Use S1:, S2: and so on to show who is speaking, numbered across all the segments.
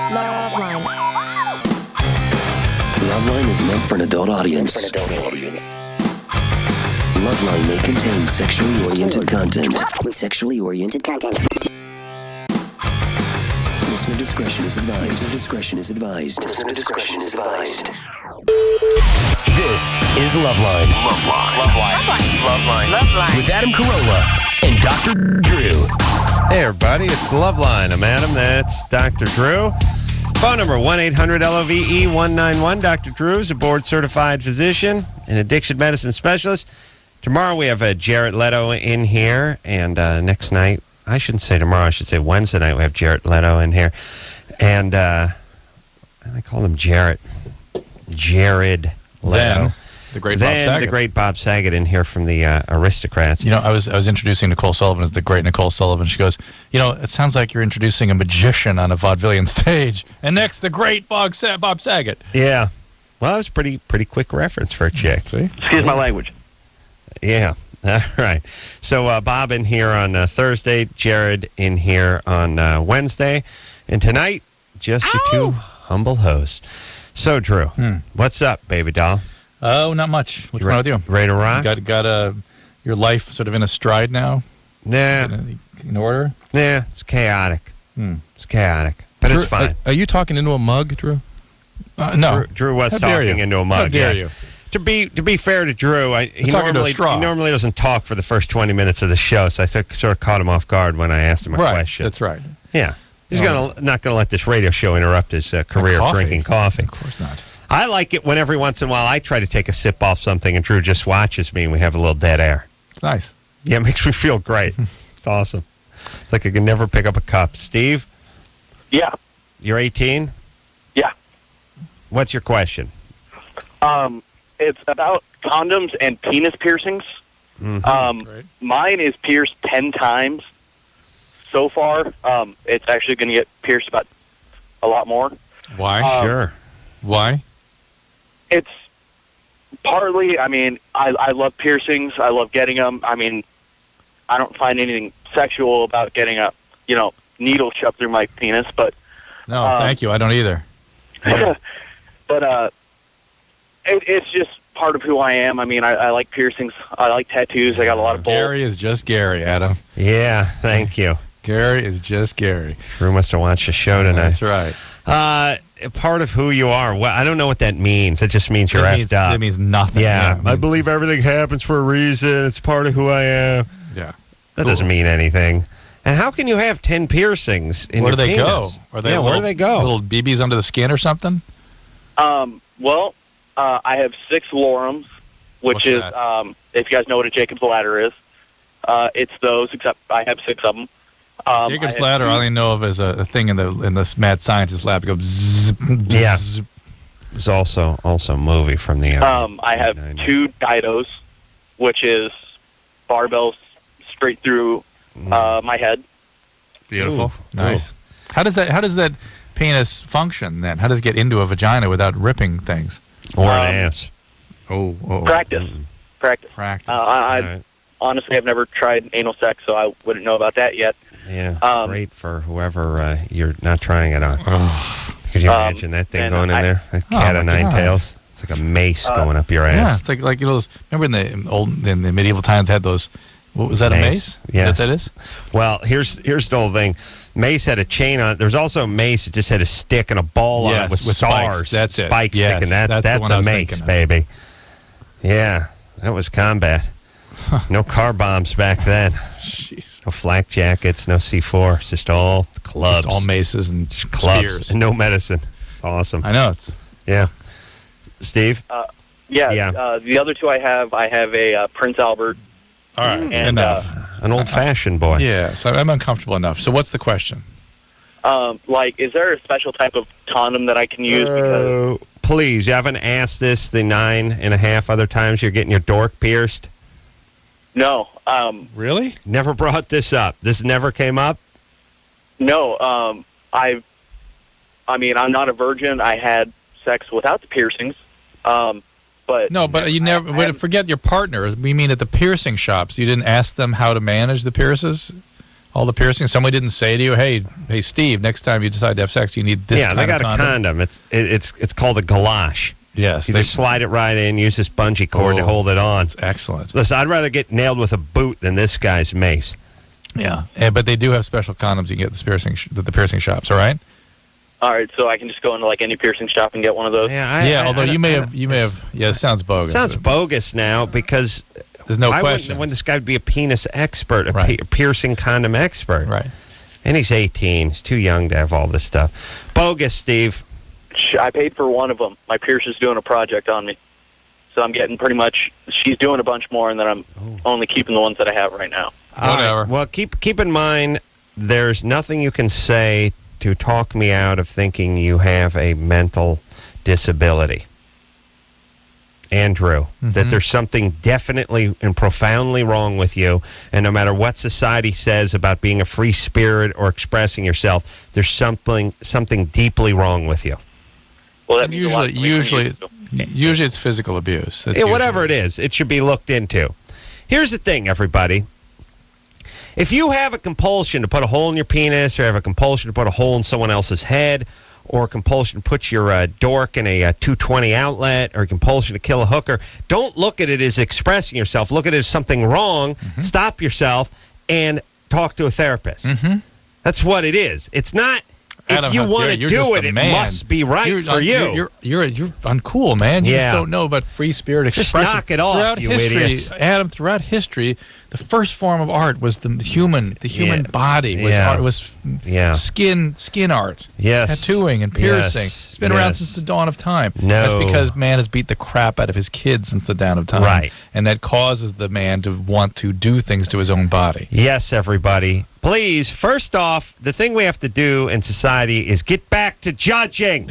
S1: LoveLine.
S2: LoveLine is meant for an adult audience. LoveLine may contain sexually oriented content. Listener discretion is advised. This is LoveLine. LoveLine. With Adam Carolla and Dr. Drew.
S3: Hey, everybody, it's LoveLine. I'm Adam. That's Dr. Drew. Phone number 1-800-LOVE-191. Dr. Drew is a board-certified physician and addiction medicine specialist. Tomorrow we have Jared Leto in here, and next night, I shouldn't say tomorrow, I should say Wednesday night, we have Jared Leto in here. And I call him Jared Leto.
S4: The great Bob Saget.
S3: The great Bob Saget in here from the Aristocrats.
S4: You know, I was introducing Nicole Sullivan as the great Nicole Sullivan. She goes, you know, it sounds like you're introducing a magician on a vaudevillian stage. And next, the great Bob Saget.
S3: Yeah. Well, that was pretty quick reference for a chick.
S4: See?
S5: Excuse my language.
S3: Yeah. All right. So Bob in here on Thursday, Jared in here on Wednesday. And tonight, just your two humble hosts. So, Drew, what's up, baby doll?
S4: Oh, not much. What's going on with you?
S3: Ready to rock?
S4: Got your life sort of in a stride now?
S3: Nah.
S4: In order?
S3: Nah, it's chaotic. It's chaotic. But
S6: Drew,
S3: it's fine.
S6: Are you talking into a mug, Drew?
S4: No.
S3: Drew was
S4: How dare
S3: talking
S4: you?
S3: into a mug.
S4: How dare
S3: yeah.
S4: you?
S3: To be fair to Drew, he
S4: talking to a straw.
S3: normally doesn't talk for the first 20 minutes of the show, so I sort of caught him off guard when I asked him a question.
S4: That's right.
S3: Yeah. He's not going to let this radio show interrupt his career of drinking coffee.
S4: Of course not.
S3: I like it when every once in a while I try to take a sip off something and Drew just watches me and we have a little dead air.
S4: It's nice.
S3: Yeah, it makes me feel great. It's awesome. It's like I can never pick up a cup. Steve?
S5: Yeah.
S3: You're 18?
S5: Yeah.
S3: What's your question?
S5: It's about condoms and penis piercings.
S4: Great.
S5: Mine is pierced 10 times so far. It's actually going to get pierced about a lot more.
S4: Why?
S3: Sure.
S4: Why?
S5: It's partly, I love piercings. I love getting them. I don't find anything sexual about getting a, needle shoved through my penis, but...
S4: No, thank you. I don't either.
S5: But it's just part of who I am. I like piercings. I like tattoos. I got a lot of both.
S4: Gary is just Gary, Adam.
S3: Yeah, thank you.
S4: Gary is just Gary.
S3: Drew must have watched the show tonight.
S4: That's right.
S3: Part of who you are. Well, I don't know what that means. It just means you're effed up.
S4: It means nothing.
S3: Yeah, I believe everything happens for a reason. It's part of who I am.
S4: Yeah.
S3: That doesn't mean anything. And how can you have 10 piercings in
S4: Where
S3: your
S4: do they
S3: penis?
S4: go? Where
S3: do they go?
S4: Little BBs under the skin or something?
S5: Well, I have 6 lorums, which
S4: What's
S5: is,
S4: that?
S5: if you guys know what a Jacob's ladder is, it's those, except I have 6 of them.
S4: Jacob's ladder, I only know of as a thing in this mad scientist lab. It goes zzz,
S3: Yeah.
S4: zzz.
S3: There's also a movie from the
S5: I have 2 Didos, which is barbells straight through my head.
S4: Beautiful. Nice. How does that penis function then? How does it get into a vagina without ripping things?
S3: Or an ass.
S5: Practice. Practice.
S4: Practice.
S5: Honestly, I've never tried anal sex, so I wouldn't know about that yet.
S3: Yeah, great for whoever you're not trying it on. Could you imagine that thing going in there? That cat of 9 tails. It's like a mace going up your ass.
S4: Yeah, it's like those. Remember in the medieval times had those. What was that? A mace?
S3: Yes.
S4: That is.
S3: Well, here's the whole thing. Mace had a chain on it. There was also a mace that just had a stick and a ball on it with stars.
S4: Spikes. That's it.
S3: Spikes
S4: Yes,
S3: sticking. That's a mace, baby. Yeah, that was combat. No car bombs back then.
S4: Jeez.
S3: No flak jackets, no C4. It's just all clubs.
S4: Just all maces and
S3: clubs.
S4: spears.
S3: And no medicine. It's awesome.
S4: I know.
S3: Yeah. Steve?
S5: The other 2 I have a Prince Albert.
S4: All right.
S5: And,
S4: enough.
S3: An old-fashioned boy.
S4: Yeah, so I'm uncomfortable enough. So what's the question?
S5: Is there a special type of condom that I can use? Because
S3: Please, you haven't asked this the 9.5 other times you're getting your dork pierced?
S5: No.
S4: Really?
S3: Never brought this up. This never came up?
S5: No. I'm not a virgin. I had sex without the piercings. But
S4: you never. Forget your partner. We mean at the piercing shops. You didn't ask them how to manage the pierces. All the piercings. Somebody didn't say to you, "Hey, Steve, next time you decide to have sex, you need this."
S3: Yeah, they got
S4: kind of
S3: a condom. It's called a galosh.
S4: Yes,
S3: You just slide it right in, use this bungee cord to hold it on.
S4: It's excellent.
S3: Listen, I'd rather get nailed with a boot than this guy's mace.
S4: Yeah, but they do have special condoms you can get at the piercing shops. All right.
S5: All right, so I can just go into like any piercing shop and get one of those.
S4: Although you may have. Yeah, it sounds bogus.
S3: It sounds bogus now because
S4: there's no
S3: why
S4: question.
S3: when this guy would be a penis expert, a piercing condom expert,
S4: Right.
S3: And he's 18. He's too young to have all this stuff. Bogus, Steve.
S5: I paid for one of them. My piercer's doing a project on me. So I'm getting pretty much, she's doing a bunch more, and then I'm only keeping the ones that I have right now.
S4: Whatever.
S3: Well, keep in mind, there's nothing you can say to talk me out of thinking you have a mental disability. Andrew, that there's something definitely and profoundly wrong with you, and no matter what society says about being a free spirit or expressing yourself, there's something deeply wrong with you.
S5: Well, that means a lot to me.
S4: Usually it's physical abuse. That's
S3: Whatever it is, it should be looked into. Here's the thing, everybody. If you have a compulsion to put a hole in your penis, or have a compulsion to put a hole in someone else's head, or a compulsion to put your dork in a 220 outlet, or a compulsion to kill a hooker, don't look at it as expressing yourself. Look at it as something wrong. Stop yourself and talk to a therapist. That's what it is. It's not,
S4: Adam,
S3: if you want to do it, it must be right for you.
S4: You're uncool, man. You just don't know about free spirit expression.
S3: Just knock it off,
S4: throughout
S3: you
S4: history,
S3: idiots.
S4: Adam, throughout history, the first form of art was the human body. Art was skin art.
S3: Yes.
S4: Tattooing and piercing.
S3: Yes.
S4: It's been around since the dawn of time.
S3: No.
S4: That's because man has beat the crap out of his kids since the dawn of time.
S3: Right.
S4: And that causes the man to want to do things to his own body.
S3: Yes, everybody. Please, first off, the thing we have to do in society is get back to judging.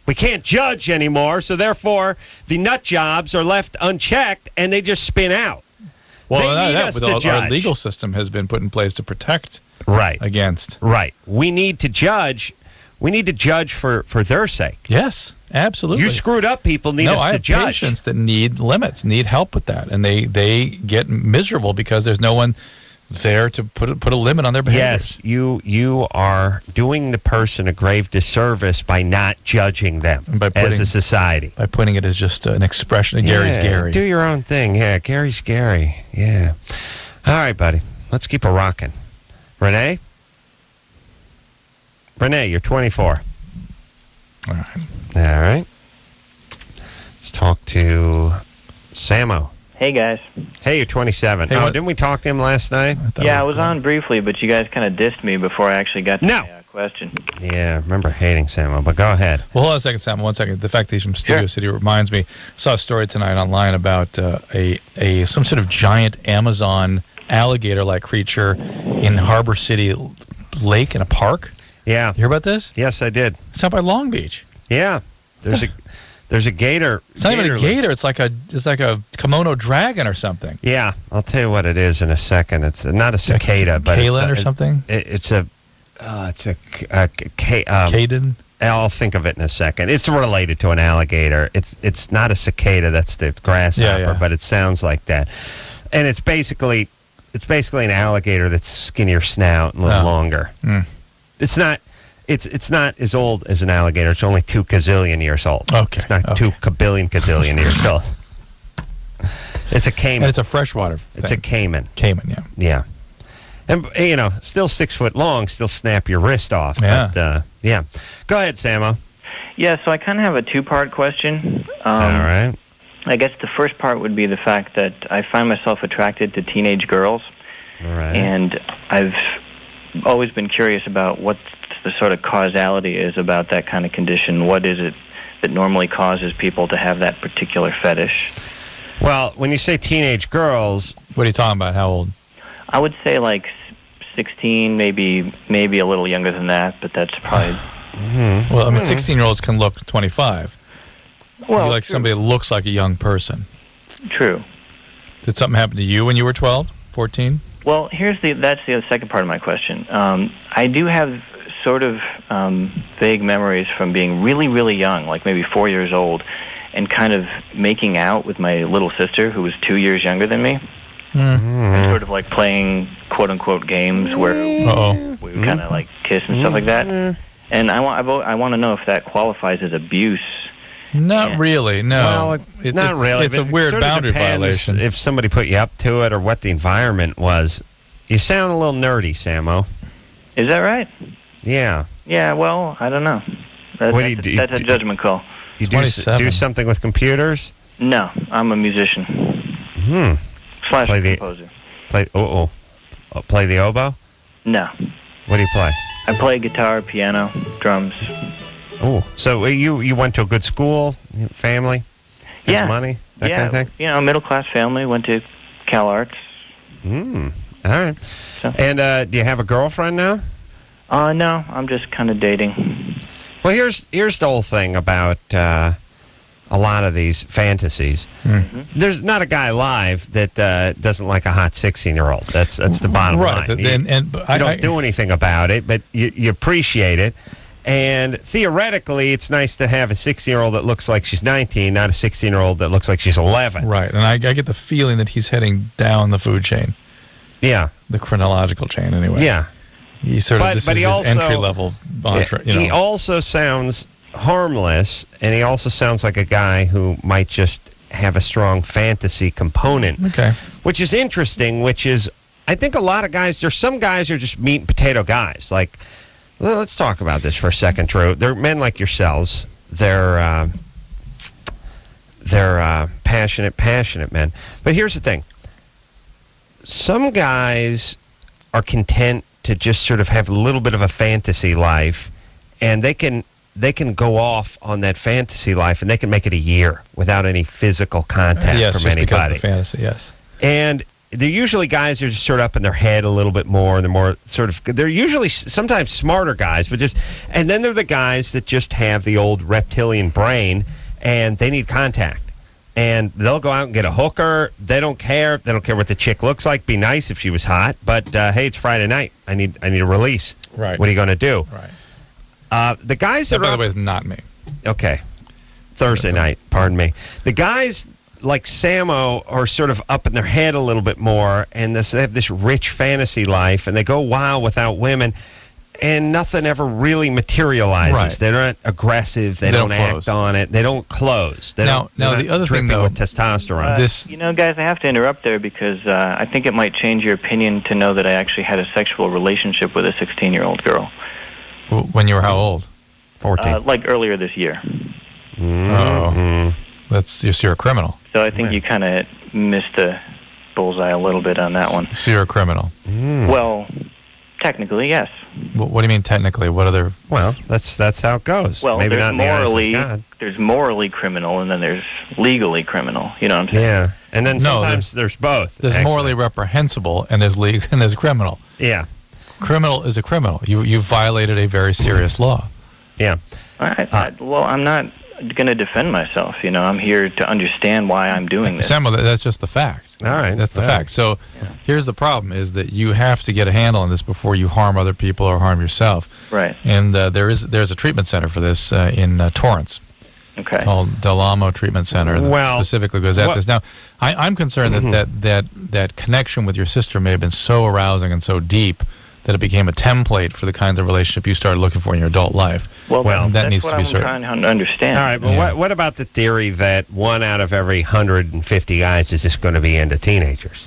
S3: We can't judge anymore, so therefore the nut jobs are left unchecked and they just spin out.
S4: Well,
S3: they need us to judge.
S4: Our legal system has been put in place to protect against.
S3: Right. We need to judge. We need to judge for their sake.
S4: Yes, absolutely.
S3: You screwed up people need us to judge.
S4: I have patients that need limits, need help with that, and they get miserable because there's no one there to put a limit on their behavior.
S3: Yes, you are doing the person a grave disservice by not judging them as a society.
S4: By putting it as just an expression of Gary's Gary.
S3: Do your own thing. Yeah, Gary's Gary. Yeah. All right, buddy. Let's keep it rocking. Renee? Renee, you're 24.
S4: All right.
S3: All right. Let's talk to Samo.
S1: Hey, guys.
S3: Hey, you're 27.
S4: Hey,
S3: didn't we talk to him last night?
S1: I was on briefly, but you guys kind of dissed me before I actually got to my question.
S3: Yeah, I remember hating Samo, but go ahead.
S4: Well, hold on a second, Sam. 1 second. The fact that he's from Studio City reminds me. I saw a story tonight online about some sort of giant Amazon alligator-like creature in Harbor City Lake in a park.
S3: Yeah.
S4: You hear about this?
S3: Yes, I did.
S4: It's out by Long Beach.
S3: Yeah. There's a gator.
S4: It's not even a gator. It's like a kimono dragon or something.
S3: Yeah, I'll tell you what it is in a second. It's not a cicada, but
S4: Kalen or something.
S3: It's a
S4: Caden.
S3: I'll think of it in a second. It's related to an alligator. It's not a cicada. That's the grasshopper, but it sounds like that. And it's basically an alligator that's skinnier snout and a little longer. It's not as old as an alligator. It's only 2 gazillion years old.
S4: Okay.
S3: It's not 2 kabillion gazillion years old. It's a caiman.
S4: And it's a freshwater thing.
S3: It's a caiman.
S4: Caiman, yeah.
S3: Yeah. And, still 6 foot long, still snap your wrist off.
S4: Yeah.
S3: But, yeah. Go ahead, Samo.
S1: Yeah, so I kind of have a 2-part question.
S3: All right.
S1: I guess the first part would be the fact that I find myself attracted to teenage girls.
S3: All right.
S1: And I've always been curious about what the sort of causality is about that kind of condition. What is it that normally causes people to have that particular fetish?
S3: Well, when you say teenage girls...
S4: What are you talking about? How old?
S1: I would say like 16, maybe a little younger than that, but that's probably...
S4: Well, I mean, 16-year-olds can look 25.
S1: Well,
S4: you like somebody that looks like a young person.
S1: True.
S4: Did something happen to you when you were 12, 14?
S1: Well, that's the second part of my question. I do have sort of vague memories from being really, really young, like maybe 4 years old, and kind of making out with my little sister, who was 2 years younger than me. And sort of like playing quote unquote games where we would kind of like kiss and stuff like that. And I want to know if that qualifies as abuse.
S4: Not really, no.
S3: Well, not really.
S4: It's a
S3: but
S4: weird
S3: sort of
S4: boundary
S3: depends
S4: violation.
S3: if somebody put you up to it or what the environment was. You sound a little nerdy, Samo.
S1: Is that right?
S3: Yeah.
S1: Yeah. Well, I don't know.
S3: What do you do?
S1: That's a judgment call.
S3: You do
S4: 27.
S3: something with computers?
S1: No, I'm a musician. Slash
S3: Play the-
S1: composer.
S3: Play the oboe?
S1: No.
S3: What do you play?
S1: I play guitar, piano, drums.
S3: Oh, so you went to a good school, family, has
S1: Yeah.
S3: money, that kind of thing?
S1: You know, middle class family, went to Cal Arts.
S3: All right. And do you have a girlfriend now?
S1: No, I'm just kind of dating.
S3: Well, here's the whole thing about a lot of these fantasies. There's not a guy alive that doesn't like a hot 16-year-old. That's the bottom
S4: Right.
S3: line.
S4: And
S3: You don't do anything about it, but you appreciate it. And theoretically, it's nice to have a 16-year-old that looks like she's 19, not a 16-year-old that looks like she's 11.
S4: Right, and I get the feeling that he's heading down the food chain,
S3: Yeah.
S4: the chronological chain, anyway.
S3: Yeah.
S4: He sort of, this
S3: but
S4: is
S3: he
S4: his
S3: also-
S4: entry-level mantra, you know.
S3: He also sounds harmless, and he also sounds like a guy who might just have a strong fantasy component.
S4: Okay.
S3: Which is interesting, I think a lot of guys, there's some guys who are just meat and potato guys. Like, well, let's talk about this for a second, Drew. They're men like yourselves. They're passionate men. But here's the thing. Some guys are content to just sort of have a little bit of a fantasy life, and they can go off on that fantasy life, and they can make it a year without any physical contact
S4: Yes,
S3: from
S4: just because of
S3: anybody.
S4: the fantasy, yes.
S3: And they're usually guys who are just sort of up in their head a little bit more. They're usually sometimes smarter guys, and then they're the guys that just have the old reptilian brain, and they need contact. And they'll go out and get a hooker. They don't care. They don't care what the chick looks like. Be nice if she was hot, but hey, it's Friday night. I need a release.
S4: Right.
S3: What are you going to do?
S4: Right.
S3: The guys
S4: That,
S3: that
S4: by
S3: are
S4: the way, is not me.
S3: okay. Thursday night. Pardon me. The guys like Samo are sort of up in their head a little bit more, and they have this rich fantasy life, and they go wild without women, and nothing ever really materializes.
S4: Right.
S3: They're not aggressive. They don't
S4: close.
S3: act on it. They don't close.
S4: Now,
S3: they're
S4: the
S3: not
S4: other thing,
S3: dripping
S4: though,
S3: with testosterone.
S1: You know, guys, I have to interrupt there because I think it might change your opinion to know that I actually had a sexual relationship with a 16-year-old girl.
S4: When you were how old?
S3: 14.
S1: Like earlier this year.
S4: Oh. You're a criminal.
S1: So I think you kind of missed the bullseye a little bit on that one.
S4: So you're a criminal.
S1: Well, technically, yes.
S4: What do you mean technically? What other...
S3: Well, that's how it goes.
S1: Well,
S3: Maybe not in the eyes of God.
S1: there's morally criminal, and then there's legally criminal. You know what I'm saying?
S3: Yeah, and then
S4: No,
S3: sometimes there's both.
S4: There's
S3: actually.
S4: morally reprehensible, and there's legal, and there's criminal.
S3: Yeah,
S4: Criminal is a criminal. You violated a very serious law.
S3: yeah.
S1: Well, I'm not going to defend myself. You know, I'm here to understand why I'm doing this.
S4: Samuel, that's just the fact.
S3: All right.
S4: That's the
S3: all
S4: fact.
S3: right.
S4: So here's the problem, is that you have to get a handle on this before you harm other people or harm yourself.
S1: Right.
S4: And there's a treatment center for this in Torrance
S1: Okay.
S4: called Del Amo Treatment Center that
S3: Well,
S4: specifically goes at this. Now, I'm concerned that connection with your sister may have been so arousing and so deep that it became a template for the kinds of relationship you started looking for in your adult life.
S1: Well,
S4: that
S1: that's
S4: needs
S1: what
S4: to be
S1: I'm
S4: certain.
S1: trying to understand.
S3: All right, but
S4: Yeah.
S3: what about the theory that 1 out of every 150 guys is just going to be into teenagers?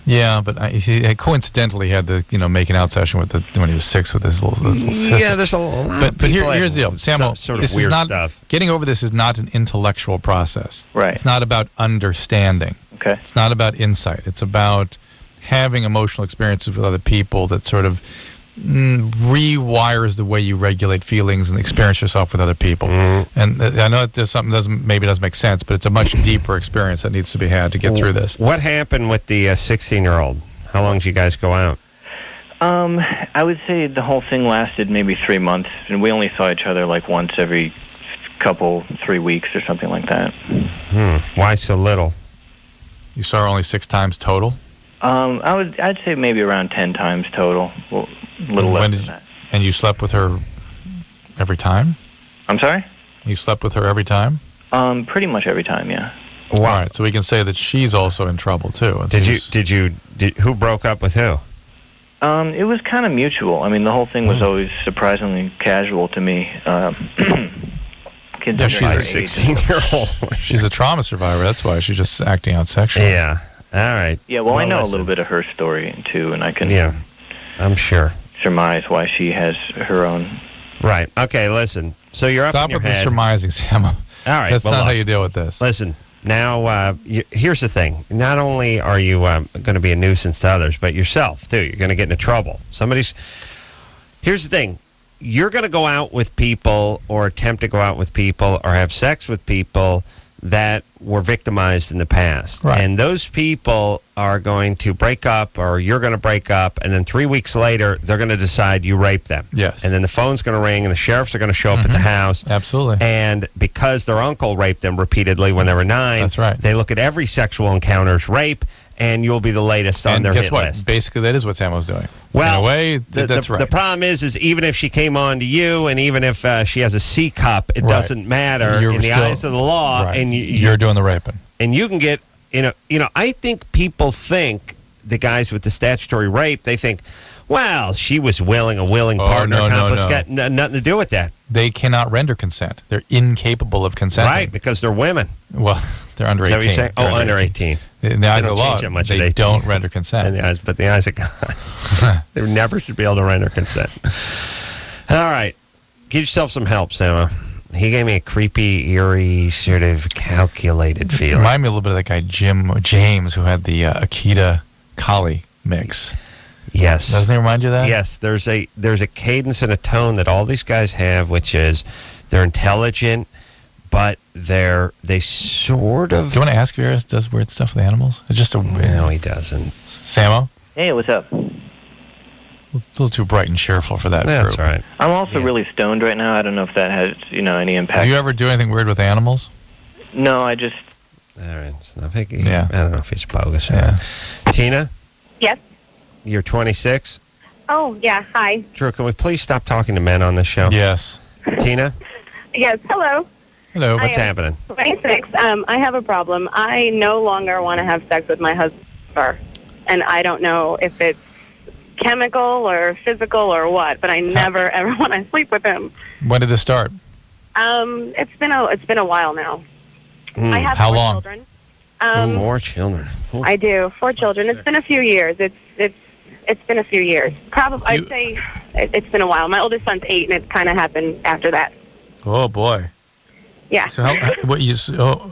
S4: Yeah, but he coincidentally had the making out session when he was 6 with his little sister.
S3: Yeah, there's a lot of
S4: But
S3: people
S4: here's the deal,
S3: have
S4: Samuel.
S3: sort
S4: This
S3: of weird
S4: is not
S3: stuff.
S4: getting over. This is not an intellectual process.
S1: Right.
S4: It's not about understanding.
S1: Okay.
S4: It's not about insight. It's about having emotional experiences with other people that sort of rewires the way you regulate feelings and experience yourself with other people. And I know that there's something doesn't make sense, but it's a much deeper experience that needs to be had to get through this.
S3: What happened with the 16-year-old? How long did you guys go out?
S1: I would say the whole thing lasted maybe 3 months, and we only saw each other like once every 3 weeks or something like that.
S3: Why so little?
S4: You saw her only 6 times total?
S1: I'd say maybe around 10 times total. Well, a little less than that.
S4: And you slept with her every time?
S1: I'm sorry?
S4: You slept with her every time?
S1: Pretty much every time, yeah.
S4: All right, so we can say that she's also in trouble too. And
S3: Who broke up with who?
S1: It was kind of mutual. I mean, the whole thing was always surprisingly casual to me. Kids
S4: Yeah,
S1: under
S4: she's
S1: her
S4: a
S1: age.
S3: 16-year-old.
S4: She's a trauma survivor. That's why she's just acting out sexually.
S3: Yeah. All right.
S1: Yeah, well, I know a
S3: listen.
S1: little bit of her story, too, and I can
S3: Yeah, I'm sure.
S1: surmise why she has her own.
S3: Right. Okay, listen. So you're up
S4: Stop
S3: in your
S4: with the
S3: head.
S4: surmising, Sam.
S3: All right.
S4: That's
S3: well,
S4: not
S3: look.
S4: how you deal with this.
S3: Listen, now, here's the thing. Not only are you going to be a nuisance to others, but yourself, too. You're going to get into trouble. Here's the thing. You're going to go out with people or attempt to go out with people or have sex with people that were victimized in the past.
S4: Right.
S3: And those people are going to break up, or you're going to break up, and then 3 weeks later, they're going to decide you raped them.
S4: Yes.
S3: And then the phone's going to ring, and the sheriffs are going to show up at the house.
S4: Absolutely.
S3: And because their uncle raped them repeatedly when they were 9,
S4: That's right.
S3: they look at every sexual encounter as rape, and you'll be the latest on
S4: And
S3: their
S4: guess
S3: hit
S4: what?
S3: list.
S4: Basically, that is what Sam was doing.
S3: Well,
S4: in a way, that's right.
S3: The problem is even if she came on to you, and even if she has a C cup, it
S4: Right.
S3: doesn't matter
S4: You're
S3: in the
S4: still-
S3: eyes of the law.
S4: Right.
S3: And
S4: you're doing the raping.
S3: and you can get I think people think the guys with the statutory rape, they think, well, she was a willing partner,
S4: no,
S3: accomplice,
S4: no.
S3: got nothing to do with that,
S4: They cannot render consent. They're incapable of consenting.
S3: right? Because they're women.
S4: Well, they're under
S3: Is that
S4: 18.
S3: what you're saying?
S4: They're
S3: Oh, under 18.
S4: In the eyes
S3: don't
S4: of the law,
S3: change that much at
S4: they
S3: 18.
S4: don't render consent.
S3: But the eyes of God, they never should be able to render consent. All right. Give yourself some help, Sama. He gave me a creepy, eerie, sort of calculated feeling.
S4: Remind me a little bit of that guy James who had the Akita Kali mix.
S3: Yes.
S4: Doesn't he remind you of that?
S3: Yes, there's a cadence and a tone that all these guys have, which is they're intelligent, but they sort of.
S4: Do you want to ask if he does weird stuff with animals? It's just a
S3: No, he doesn't.
S4: Samo?
S1: Hey, what's up?
S4: A little too bright and cheerful for that
S3: That's
S4: group.
S3: right.
S1: I'm also
S3: Yeah.
S1: really stoned right now. I don't know if that has, any impact.
S4: Do you ever do anything weird with animals?
S1: No, I just...
S3: All right. So I think
S4: Yeah.
S3: I don't know if he's bogus or
S4: Yeah.
S3: not. Tina,
S7: Yes.
S3: you're 26.
S7: Oh, yeah. Hi.
S3: Drew, can we please stop talking to men on this show?
S4: Yes.
S3: Tina,
S7: Yes. Hello.
S4: Hello.
S3: what's
S7: am-
S3: happening?
S7: 26. I have a problem. I no longer want to have sex with my husband, and I don't know if it's chemical or physical or what, but I never ever want to sleep with him.
S4: When did this start?
S7: It's been a while now. I have
S4: How
S7: 4
S4: long?
S7: children. Um,
S3: 4 children. Ooh.
S7: I do 4 children. It's been a few years. It's been a few years. Probably, I'd say it's been a while. My oldest son's 8, and it kind of happened after that.
S4: Oh, boy.
S7: Yeah.
S4: So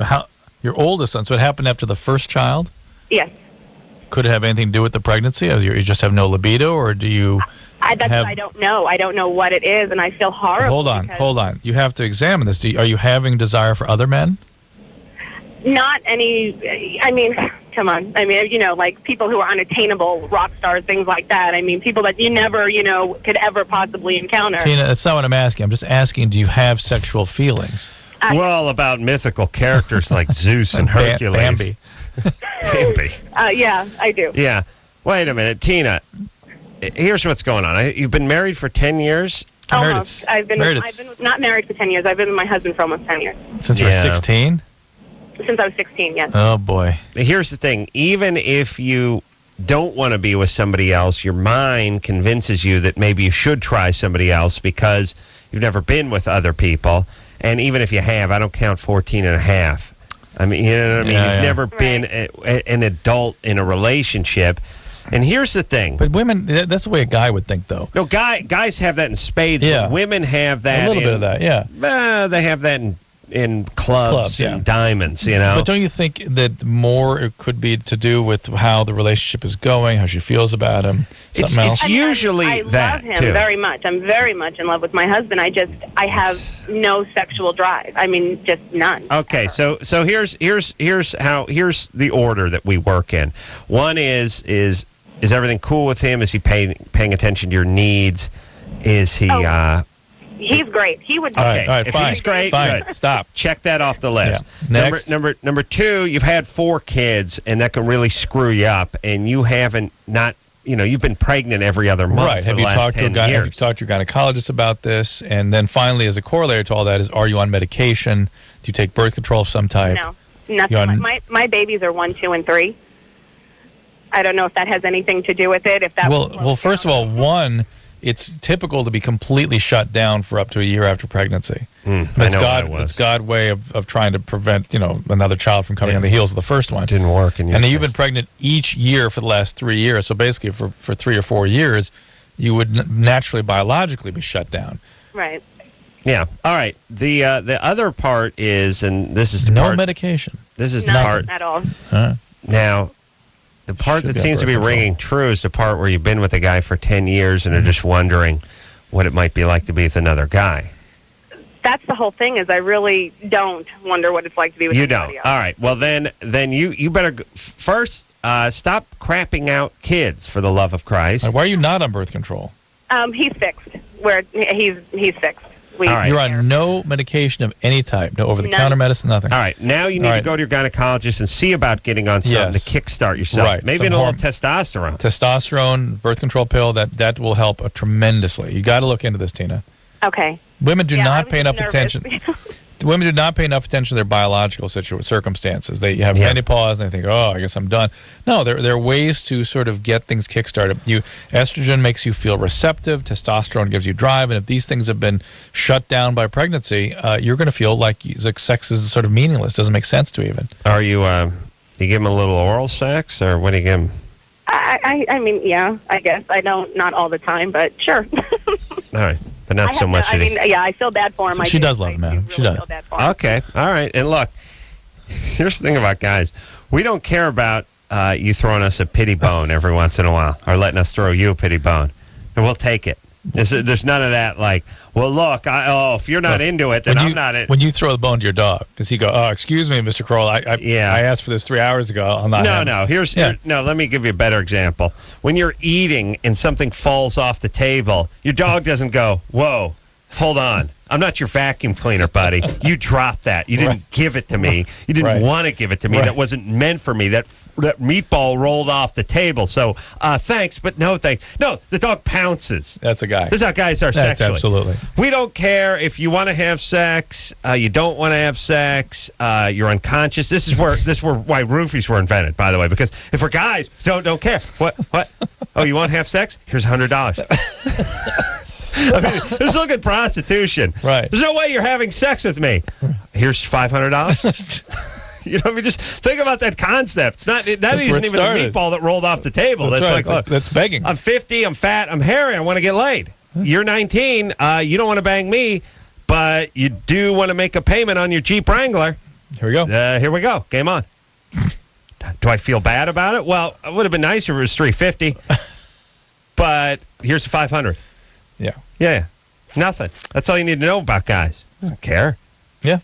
S4: how your oldest son, so it happened after the first child?
S7: Yes.
S4: Could it have anything to do with the pregnancy? As you just have no libido, or do you...
S7: That's what I don't know. I don't know what it is, and I feel horrible.
S4: Hold on. You have to examine this. Are you having desire for other men?
S7: Not any. I mean, come on. I mean, like people who are unattainable, rock stars, things like that. I mean, people that you never, could ever possibly encounter.
S4: Tina, that's not what I'm asking. I'm just asking, do you have sexual feelings?
S3: Well, about mythical characters like Zeus and Hercules.
S4: Bambi.
S3: Bambi.
S7: Yeah, I do.
S3: Yeah. Wait a minute, Tina. Here's what's going on. You've been married for 10 years?
S7: Almost. I've been not married for 10 years. I've been with my husband for almost 10 years.
S4: Since you were 16?
S7: Since I was 16, yes.
S4: Oh, boy.
S3: Here's the thing. Even if you don't want to be with somebody else, your mind convinces you that maybe you should try somebody else because you've never been with other people. And even if you have, I don't count 14 and a half. I mean, you know what I mean? You've never been an adult in a relationship. And here's the thing.
S4: But women, that's the way a guy would think, though.
S3: No, guys have that in spades.
S4: Yeah.
S3: But women have that.
S4: A little bit of that, yeah.
S3: They have that in clubs and diamonds,
S4: But don't you think that more it could be to do with how the relationship is going, how she feels about him, something else?
S3: It's usually
S7: I
S3: that,
S7: love him
S3: too.
S7: very much. I'm very much in love with my husband. I have no sexual drive. I mean, just none.
S3: Okay, so here's the order that we work in. One is everything cool with him? Is he paying attention to your needs? Is he
S7: He's great. He would.
S3: Okay,
S4: all right,
S3: if
S4: fine.
S3: he's great,
S4: Fine.
S3: good.
S4: Stop.
S3: Check that off the list.
S4: Yeah. Next.
S3: Number 2, you've had 4 kids, and that can really screw you up. And you haven't you've been pregnant every other month.
S4: Right.
S3: For
S4: Have
S3: the
S4: you
S3: last
S4: talked to
S3: 10
S4: Have you
S3: years.
S4: talked to your gynecologist about this? And then finally, as a corollary to all that, are you on medication? Do you take birth control of some type?
S7: No, nothing.
S4: You're on-
S7: My babies are 1, 2, and 3. I don't know if that has anything to do with it. If that
S4: Well, first of all, one, it's typical to be completely shut down for up to a year after pregnancy.
S3: I know what it was.
S4: It's God's way of trying to prevent, another child from coming on the heels of the first one.
S3: It didn't work.
S4: And then you've been pregnant each year for the last 3 years. So basically, for 3 or 4 years, you would naturally, biologically be shut down.
S7: Right.
S3: Yeah. All right. The other part is, and this is the
S4: No
S3: part.
S4: medication.
S3: This is the
S7: Not
S3: part.
S7: at all.
S3: Now, the part
S4: Should
S3: that
S4: be
S3: seems to
S4: under
S3: be
S4: control.
S3: ringing true is the part where you've been with a guy for 10 years and are just wondering what it might be like to be with another guy.
S7: That's the whole thing. Is I really don't wonder what it's like to be with
S3: You
S7: somebody
S3: don't.
S7: else.
S3: All right. Well, then you better first stop crapping out kids for the love of Christ.
S4: Why are you not on birth control?
S7: He's fixed. He's fixed.
S3: All right.
S4: You're on no medication of any type, no over-the-counter medicine, nothing.
S3: All right. Now you need to go to your gynecologist and see about getting on something to kickstart yourself.
S4: Right.
S3: Maybe
S4: Some
S3: a little testosterone.
S4: Testosterone, birth control pill, that will help tremendously. You got to look into this, Tina.
S7: Okay.
S4: Women do
S7: Yeah, I
S4: not
S7: was
S4: pay enough
S7: nervous.
S4: attention. Women do not pay enough attention to their biological circumstances. They have
S3: Yeah.
S4: menopause and they think, "Oh, I guess I'm done." No, there are ways to sort of get things kickstarted. Estrogen makes you feel receptive. Testosterone gives you drive, and if these things have been shut down by pregnancy, you're going to feel like sex is sort of meaningless. Doesn't make sense to even.
S3: Are you? You give him a little oral sex, or what do you give him?
S7: I mean, yeah, I guess. I don't, not all the time, but sure.
S3: All right, but not so much.
S7: I feel bad for him.
S4: So she does love him, man. She does.
S7: Feel bad for him.
S3: Okay, all right. And look, here's the thing about guys. We don't care about you throwing us a pity bone every once in a while, or letting us throw you a pity bone, and we'll take it. There's none of that like, well, look, if you're not into it, then I'm not in.
S4: When you throw the bone to your dog, does he go, "Oh, excuse me, Mr. Kroll, I asked for this 3 hours ago. I'm not."
S3: No. No. Let me give you a better example. When you're eating and something falls off the table, your dog doesn't go, "Whoa, hold on. I'm not your vacuum cleaner, buddy. You dropped that. You didn't give it to me. You didn't want to give it to me. That wasn't meant for me. That meatball rolled off the table. So thanks, but no thanks." No, the dog pounces.
S4: That's a guy.
S3: This is how guys are sexually.
S4: Absolutely.
S3: We don't care if you want to have sex, you don't want to have sex, you're unconscious. This is why roofies were invented, by the way, because if we're guys, don't care. What? Oh, you want to have sex? Here's $100. I mean, just look at prostitution.
S4: Right.
S3: There's no way you're having sex with me. Here's $500. Just think about that concept. It's not that isn't even the meatball that rolled off the table.
S4: That's right.
S3: like, look,
S4: that's begging.
S3: I'm 50. I'm fat. I'm hairy. I want to get laid. You're 19. You don't want to bang me, but you do want to make a payment on your Jeep Wrangler.
S4: Here we go.
S3: Here we go. Game on. Do I feel bad about it? Well, it would have been nicer if it was $350. But here's the $500. Yeah. Nothing. That's all you need to know about guys. I don't care.
S4: Yeah.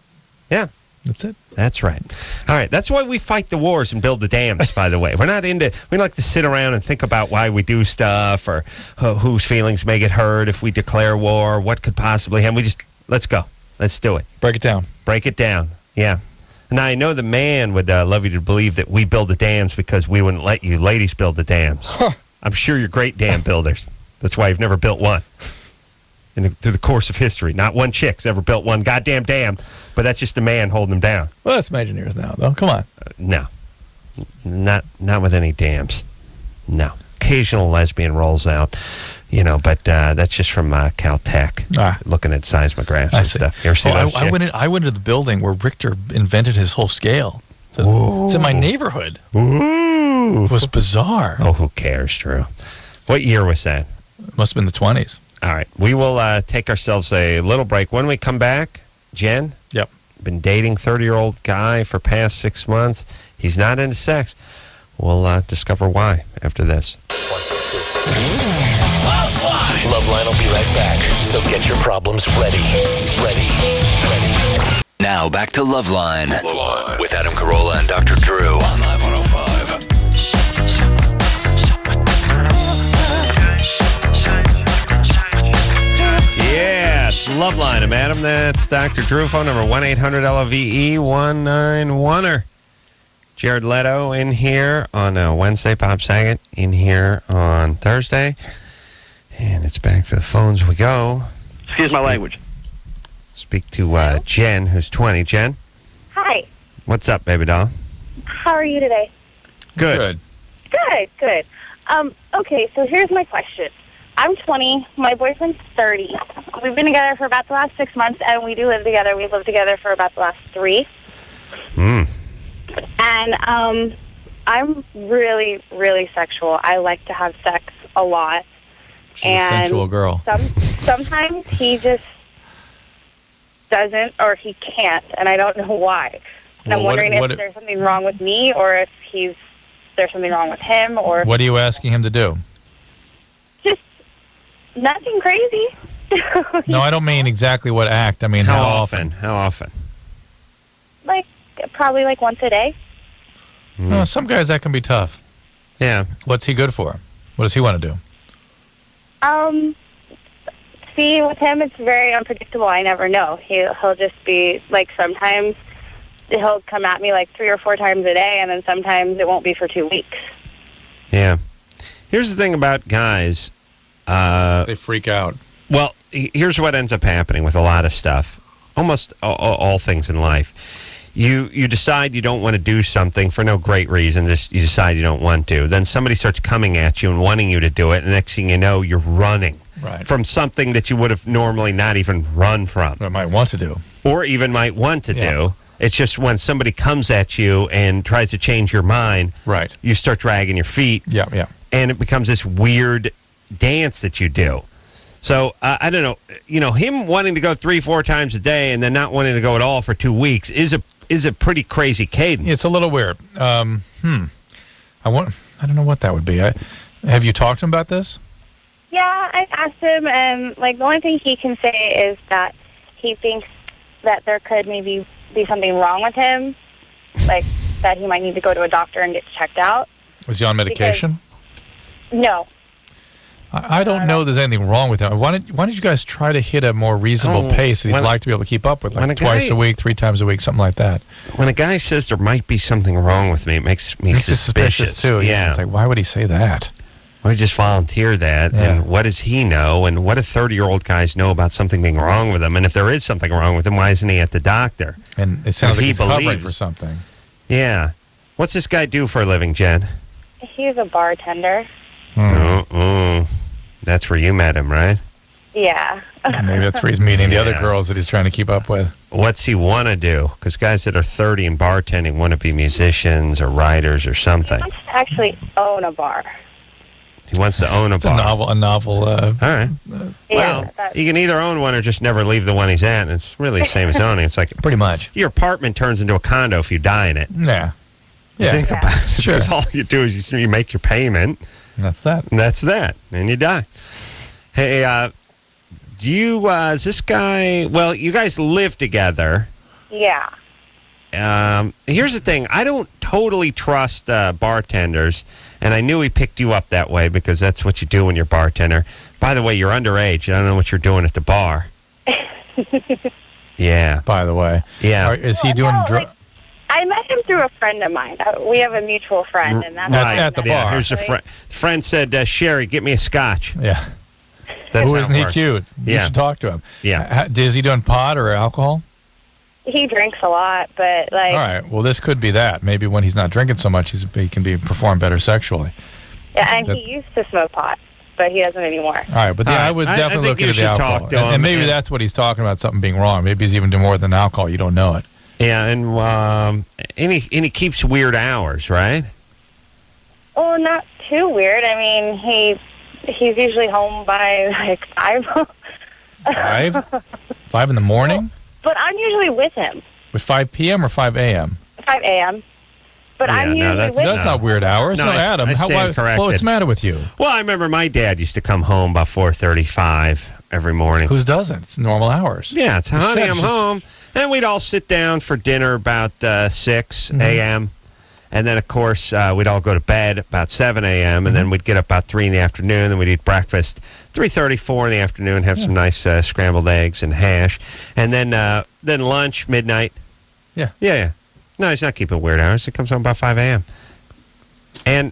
S3: That's it. That's right. All right. That's why we fight the wars and build the dams, by the way. We don't like to sit around and think about why we do stuff or whose feelings may get hurt if we declare war, what could possibly happen. Let's go. Let's do it.
S4: Break it down.
S3: Yeah. Now, I know the man would love you to believe that we build the dams because we wouldn't let you ladies build the dams. I'm sure you're great dam builders. That's why you've never built one. Through the course of history. Not one chick's ever built one goddamn dam, but that's just a man holding them down.
S4: Well, that's Imagineers now, though. Come on.
S3: No. Not with any dams. No. Occasional lesbian rolls out, but that's just from Caltech, looking at seismographs and stuff. You ever see those
S4: I went into the building where Richter invented his whole scale. So it's in my neighborhood.
S3: Ooh.
S4: It was bizarre.
S3: Oh, who cares, Drew? What year was that?
S4: It must have been the 20s.
S3: All right. We will take ourselves a little break. When we come back, Jen?
S4: Yep.
S3: Been dating 30-year-old guy for past 6 months. He's not into sex. We'll discover why after this.
S2: LoveLine will be right back. So get your problems ready. Now back to LoveLine with Adam Carolla and Dr. Drew on Live 105.
S3: Yes, LoveLine. I'm Adam. That's Dr. Drew. Phone number 1-800-LOVE-191-er. Jared Leto in here on Wednesday. Bob Saget in here on Thursday. And it's back to the phones we go.
S5: Excuse my language.
S3: Speak to Jen, who's 20. Jen?
S8: Hi.
S3: What's up, baby doll?
S8: How are you today?
S3: Good.
S8: Good. Okay, so here's my question. I'm 20. My boyfriend's 30. We've been together for about the last 6 months, and we do live together. We've lived together for about the last 3. And I'm really, really sexual. I like to have sex a lot.
S4: She's a sensual girl.
S8: Sometimes he just doesn't, or he can't, and I don't know why. And I'm wondering if there's something wrong with me, or if there's something wrong with him, or...
S4: What are you asking him to do?
S8: Just nothing crazy.
S4: No, I don't mean exactly what act. I mean how often.
S3: How often?
S8: Probably once a day.
S4: Well, some guys that can be tough.
S3: Yeah.
S4: What's he good for? What does he want to do?
S8: See, with him, it's very unpredictable. I never know. He'll just be, sometimes he'll come at me 3 or 4 times a day, and then sometimes it won't be for 2 weeks.
S3: Yeah. Here's the thing about guys.
S4: They freak out.
S3: Well, here's what ends up happening with a lot of stuff. Almost all things in life. You decide you don't want to do something for no great reason. Just you decide you don't want to. Then somebody starts coming at you and wanting you to do it. And the next thing you know, you're running from something that you would have normally not even run from.
S4: Or might want to do.
S3: Or even might want to do. It's just when somebody comes at you and tries to change your mind, you start dragging your feet.
S4: Yeah.
S3: And it becomes this weird dance that you do. So, I don't know. Him wanting to go 3-4 times a day and then not wanting to go at all for 2 weeks is a pretty crazy cadence.
S4: It's a little weird. I don't know what that would be. Have you talked to him about this?
S8: Yeah, I asked him, and the only thing he can say is that he thinks that there could maybe be something wrong with him, that he might need to go to a doctor and get checked out.
S4: Was he on medication?
S8: No.
S4: I don't know there's anything wrong with him. Why don't you guys try to hit a more reasonable pace that he's like to be able to keep up with, twice a week, 3 times a week, something like that?
S3: When a guy says there might be something wrong with me, it makes me suspicious
S4: too. Yeah. It's why would he say that?
S3: Why just volunteer that? Yeah. And what does he know? And what do 30-year-old guys know about something being wrong with him? And if there is something wrong with him, why isn't he at the doctor?
S4: And it sounds like he's covering for something.
S3: Yeah. What's this guy do for a living, Jen?
S8: He's a bartender.
S3: That's where you met him, right?
S8: Yeah.
S4: Maybe that's where he's meeting the other girls that he's trying to keep up with.
S3: What's he want to do? Because guys that are 30 and bartending want to be musicians or writers or something.
S8: He wants to actually own a bar.
S3: He wants to own a bar.
S4: A novel. All
S3: right. Well, you can either own one or just never leave the one he's at. And it's really the same as owning. It's like
S4: pretty much
S3: your apartment turns into a condo if you die in it.
S4: Yeah.
S3: Think about it. Sure. Because all you do is you make your payment.
S4: That's that.
S3: And that's that. And you die. Hey, do you, is this guy, well, you guys live together.
S8: Yeah.
S3: Here's the thing. I don't totally trust bartenders, and I knew he picked you up that way because that's what you do when you're a bartender. By the way, you're underage. I don't know what you're doing at the bar. Yeah.
S4: By the way.
S3: Yeah.
S4: Is he doing drugs?
S8: I met him through a friend of mine. We have a mutual friend, and that's
S4: at the bar.
S3: Yeah, here's a friend. The friend said, "Sherry, get me a scotch."
S4: Yeah.
S3: That's
S4: isn't he cute? You should talk to him.
S3: Yeah.
S4: Is he doing pot or alcohol?
S8: He drinks a lot, but
S4: All right. Well, this could be that. Maybe when he's not drinking so much, he can perform better sexually.
S8: Yeah, and he used to smoke pot, but he doesn't anymore.
S4: All right, but I would definitely look into the alcohol. And maybe that's what he's talking about, something being wrong. Maybe he's even doing more than alcohol. You don't know it.
S3: Yeah, and he keeps weird hours, right?
S8: Oh, not too weird. I mean, he's usually home by 5.
S4: 5? 5 in the morning?
S8: But I'm usually with him.
S4: With 5 p.m. or 5 a.m.?
S8: 5 a.m. But I'm usually with him.
S4: That's not weird hours. No, Adam. What's the matter with you?
S3: Well, I remember my dad used to come home about 4:35 every morning.
S4: Who doesn't? It's normal hours.
S3: Yeah, it's honey, I'm home. And we'd all sit down for dinner about 6 a.m. And then, of course, we'd all go to bed about 7 a.m. And then we'd get up about 3 in the afternoon. And we'd eat breakfast 3:30, 4 in the afternoon, have some nice scrambled eggs and hash. And then lunch, midnight. Yeah. No, he's not keeping weird hours. He comes home about 5 a.m. And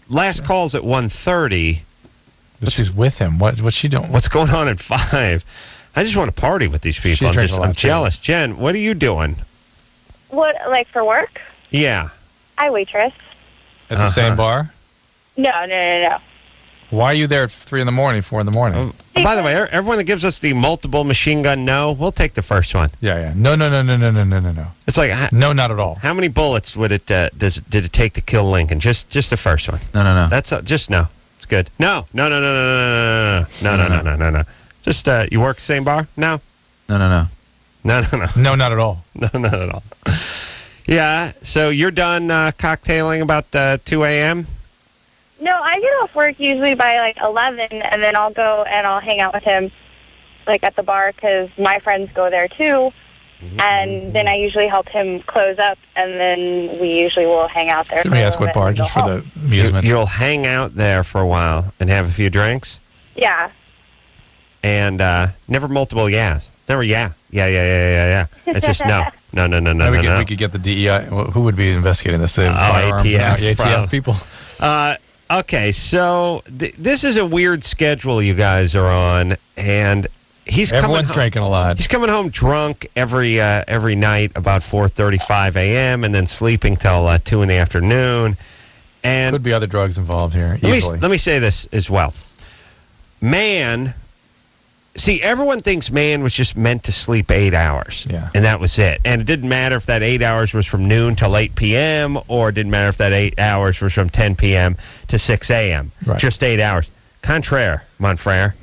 S3: last call's at 1:30.
S4: But she's with him. What's she doing?
S3: What's going on at 5? I just want to party with these people. I'm jealous. Jen, what are you doing?
S8: What, like for work?
S3: Yeah.
S8: I waitress.
S4: At the same bar?
S8: No.
S4: Why are you there at 3 in the morning, 4 in the morning?
S3: By the way, everyone that gives us the multiple machine gun no, we'll take the first one.
S4: Yeah. No.
S3: It's like
S4: No, not at all.
S3: how many bullets would it did it take to kill Lincoln? Just the first one.
S4: No.
S3: That's just no. It's good. No. Just you work the same bar? No.
S4: No.
S3: No.
S4: No, not at all.
S3: No, not at all. Yeah. So you're done cocktailing about 2 a.m.
S8: No, I get off work usually by like 11, and then I'll go and I'll hang out with him like at the bar because my friends go there too. And then I usually help him close up, and then we usually will hang out there.
S4: Let me ask what bar, just for the amusement.
S3: You'll hang out there for a while and have a few drinks.
S8: Yeah.
S3: And never multiple yeahs. It's never yeah. It's just no.
S4: We could get the DEI. Who would be investigating this?
S3: ATF.
S4: ATF people.
S3: Okay, so this is a weird schedule you guys are on, and
S4: Everyone's drinking a lot.
S3: He's coming home drunk every night about 4:35 a.m. and then sleeping till 2 in the afternoon. And
S4: could be other drugs involved here.
S3: Let me say this as well. Everyone thinks man was just meant to sleep 8 hours.
S4: Yeah.
S3: And that was it. And it didn't matter if that 8 hours was from noon till 8 p.m. or it didn't matter if that 8 hours was from 10 p.m. to 6 a.m.
S4: Right.
S3: Just 8 hours. Contraire, mon frere.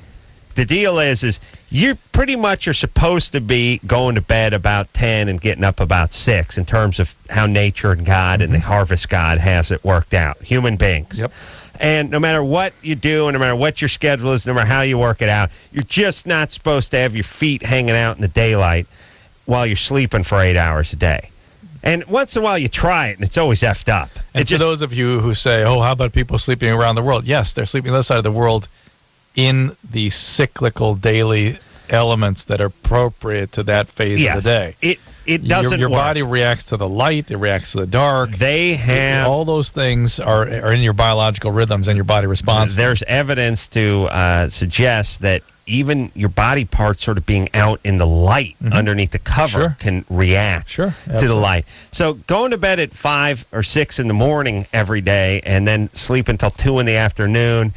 S3: The deal is you pretty much are supposed to be going to bed about 10 and getting up about 6 in terms of how nature and God and the harvest God has it worked out. Human beings.
S4: Yep.
S3: And no matter what you do and no matter what your schedule is, no matter how you work it out, you're just not supposed to have your feet hanging out in the daylight while you're sleeping for 8 hours a day. And once in a while you try it, and it's always effed up.
S4: And for those of you who say, oh, how about people sleeping around the world? Yes, they're sleeping on the other side of the world in the cyclical daily elements that are appropriate to that phase of the day.
S3: It doesn't
S4: your
S3: work.
S4: body reacts to the light, it reacts to the dark.
S3: They have
S4: all those things are in your biological rhythms, and your body responds.
S3: There's evidence to suggest that even your body parts sort of being out in the light underneath the cover can react to the light. So going to bed at 5 or 6 in the morning every day and then sleep until 2 in the afternoon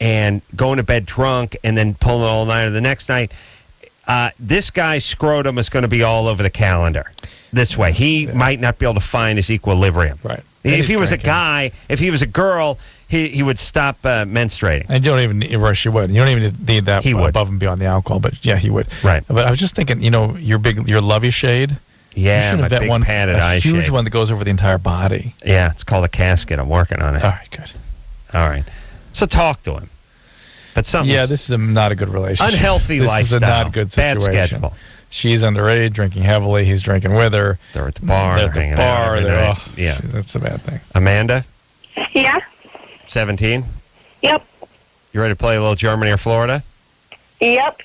S3: and going to bed drunk and then pulling all night the next night, this guy's scrotum is going to be all over the calendar this way. He might not be able to find his equilibrium.
S4: Right.
S3: If he was a guy, if he was a girl, he would stop menstruating.
S4: And you don't even need rush. You would. You don't even need that above and beyond the alcohol. But yeah, he would.
S3: Right.
S4: But I was just thinking, your lovey shade.
S3: Yeah,
S4: you
S3: my big
S4: one,
S3: padded eye
S4: a huge
S3: shade.
S4: one that goes over the entire body.
S3: Yeah, it's called a casket. I'm working on it.
S4: All right, good.
S3: All right. So talk to him. But
S4: this is not a good relationship.
S3: Unhealthy lifestyle.
S4: This is a not good situation.
S3: Bad schedule.
S4: She's underage, drinking heavily. He's drinking with her.
S3: They're at the bar.
S4: They're at the
S3: hanging
S4: bar.
S3: out every night. Yeah.
S4: That's a bad thing.
S3: Amanda,
S7: Yeah.
S3: 17.
S7: Yep.
S3: You ready to play a little Germany or Florida?
S7: Yep.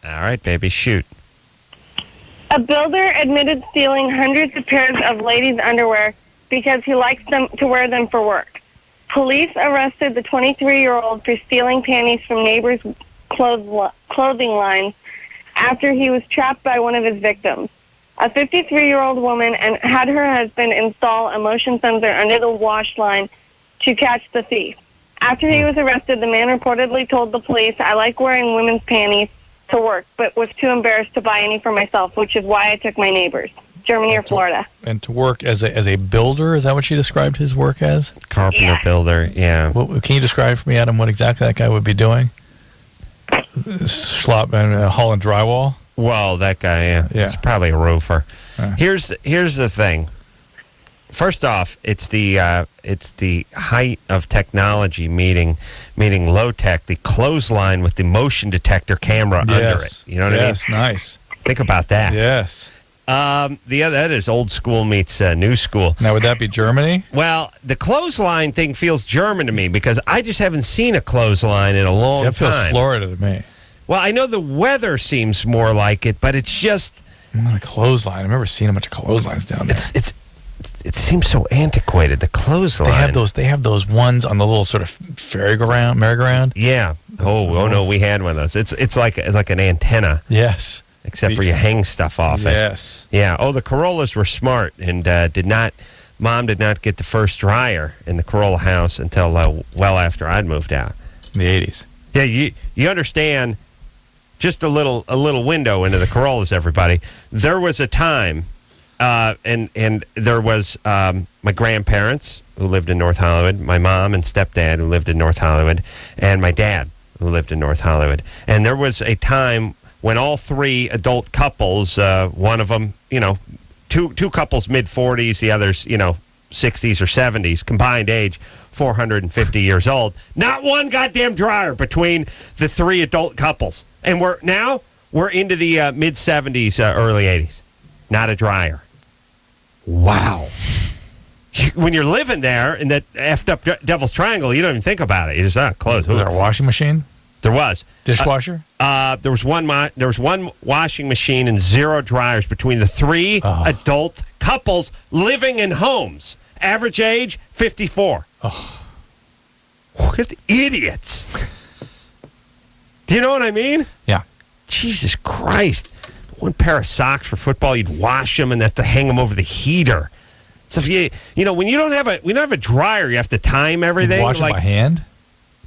S3: All right, baby, shoot.
S7: A builder admitted stealing hundreds of pairs of ladies' underwear because he likes them to wear them for work. Police arrested the 23-year-old for stealing panties from neighbors' clothing lines after he was trapped by one of his victims. A 53-year-old woman had her husband install a motion sensor under the wash line to catch the thief. After he was arrested, the man reportedly told the police, "I like wearing women's panties to work, but was too embarrassed to buy any for myself, which is why I took my neighbors." Germany or Florida. And
S4: to work as a builder, is that what she described his work as?
S3: Carpenter, builder, yeah.
S4: Can you describe for me, Adam, what exactly that guy would be doing? Slop and hauling drywall?
S3: Well, that guy, yeah. It's probably a roofer. Here's the thing. First off, it's the height of technology meeting low tech. The clothesline with the motion detector camera under it. You know what I mean?
S4: Yes, nice.
S3: Think about that.
S4: Yes.
S3: That is old school meets new school.
S4: Now, would that be Germany?
S3: Well, the clothesline thing feels German to me because I just haven't seen a clothesline in a long time.
S4: That feels Florida to me.
S3: Well, I know the weather seems more like it, but it's just
S4: not a clothesline. I've never seen a bunch of clotheslines down there.
S3: It seems so antiquated. The clothesline.
S4: They have those ones on the little sort of merry-go-round.
S3: Yeah. Oh no, we had one of those. It's like an antenna.
S4: Yes.
S3: Except for you hang stuff off it.
S4: Yes.
S3: Yeah. Oh, the Corollas were smart and did not Mom did not get the first dryer in the Corolla house until well after I'd moved out.
S4: In the 80s.
S3: Yeah, you understand, just a little window into the Corollas, everybody. There was a time, and there was my grandparents who lived in North Hollywood, my mom and stepdad who lived in North Hollywood, and my dad who lived in North Hollywood. And there was a time when all three adult couples, one of them, two couples mid-40s, the others, 60s or 70s, combined age 450 years old. Not one goddamn dryer between the three adult couples. And we're into the mid-70s, early 80s. Not a dryer. Wow. When you're living there in that effed up Devil's Triangle, you don't even think about it. You just, close.
S4: Was there a washing machine?
S3: There was.
S4: Dishwasher?
S3: There was one washing machine and 0 dryers between the three adult couples living in homes. Average age, 54.
S4: Oh.
S3: What idiots. Do you know what I mean?
S4: Yeah.
S3: Jesus Christ. One pair of socks for football, you'd wash them and have to hang them over the heater. So if when you don't have a dryer, you have to time everything.
S4: You'd wash it by hand?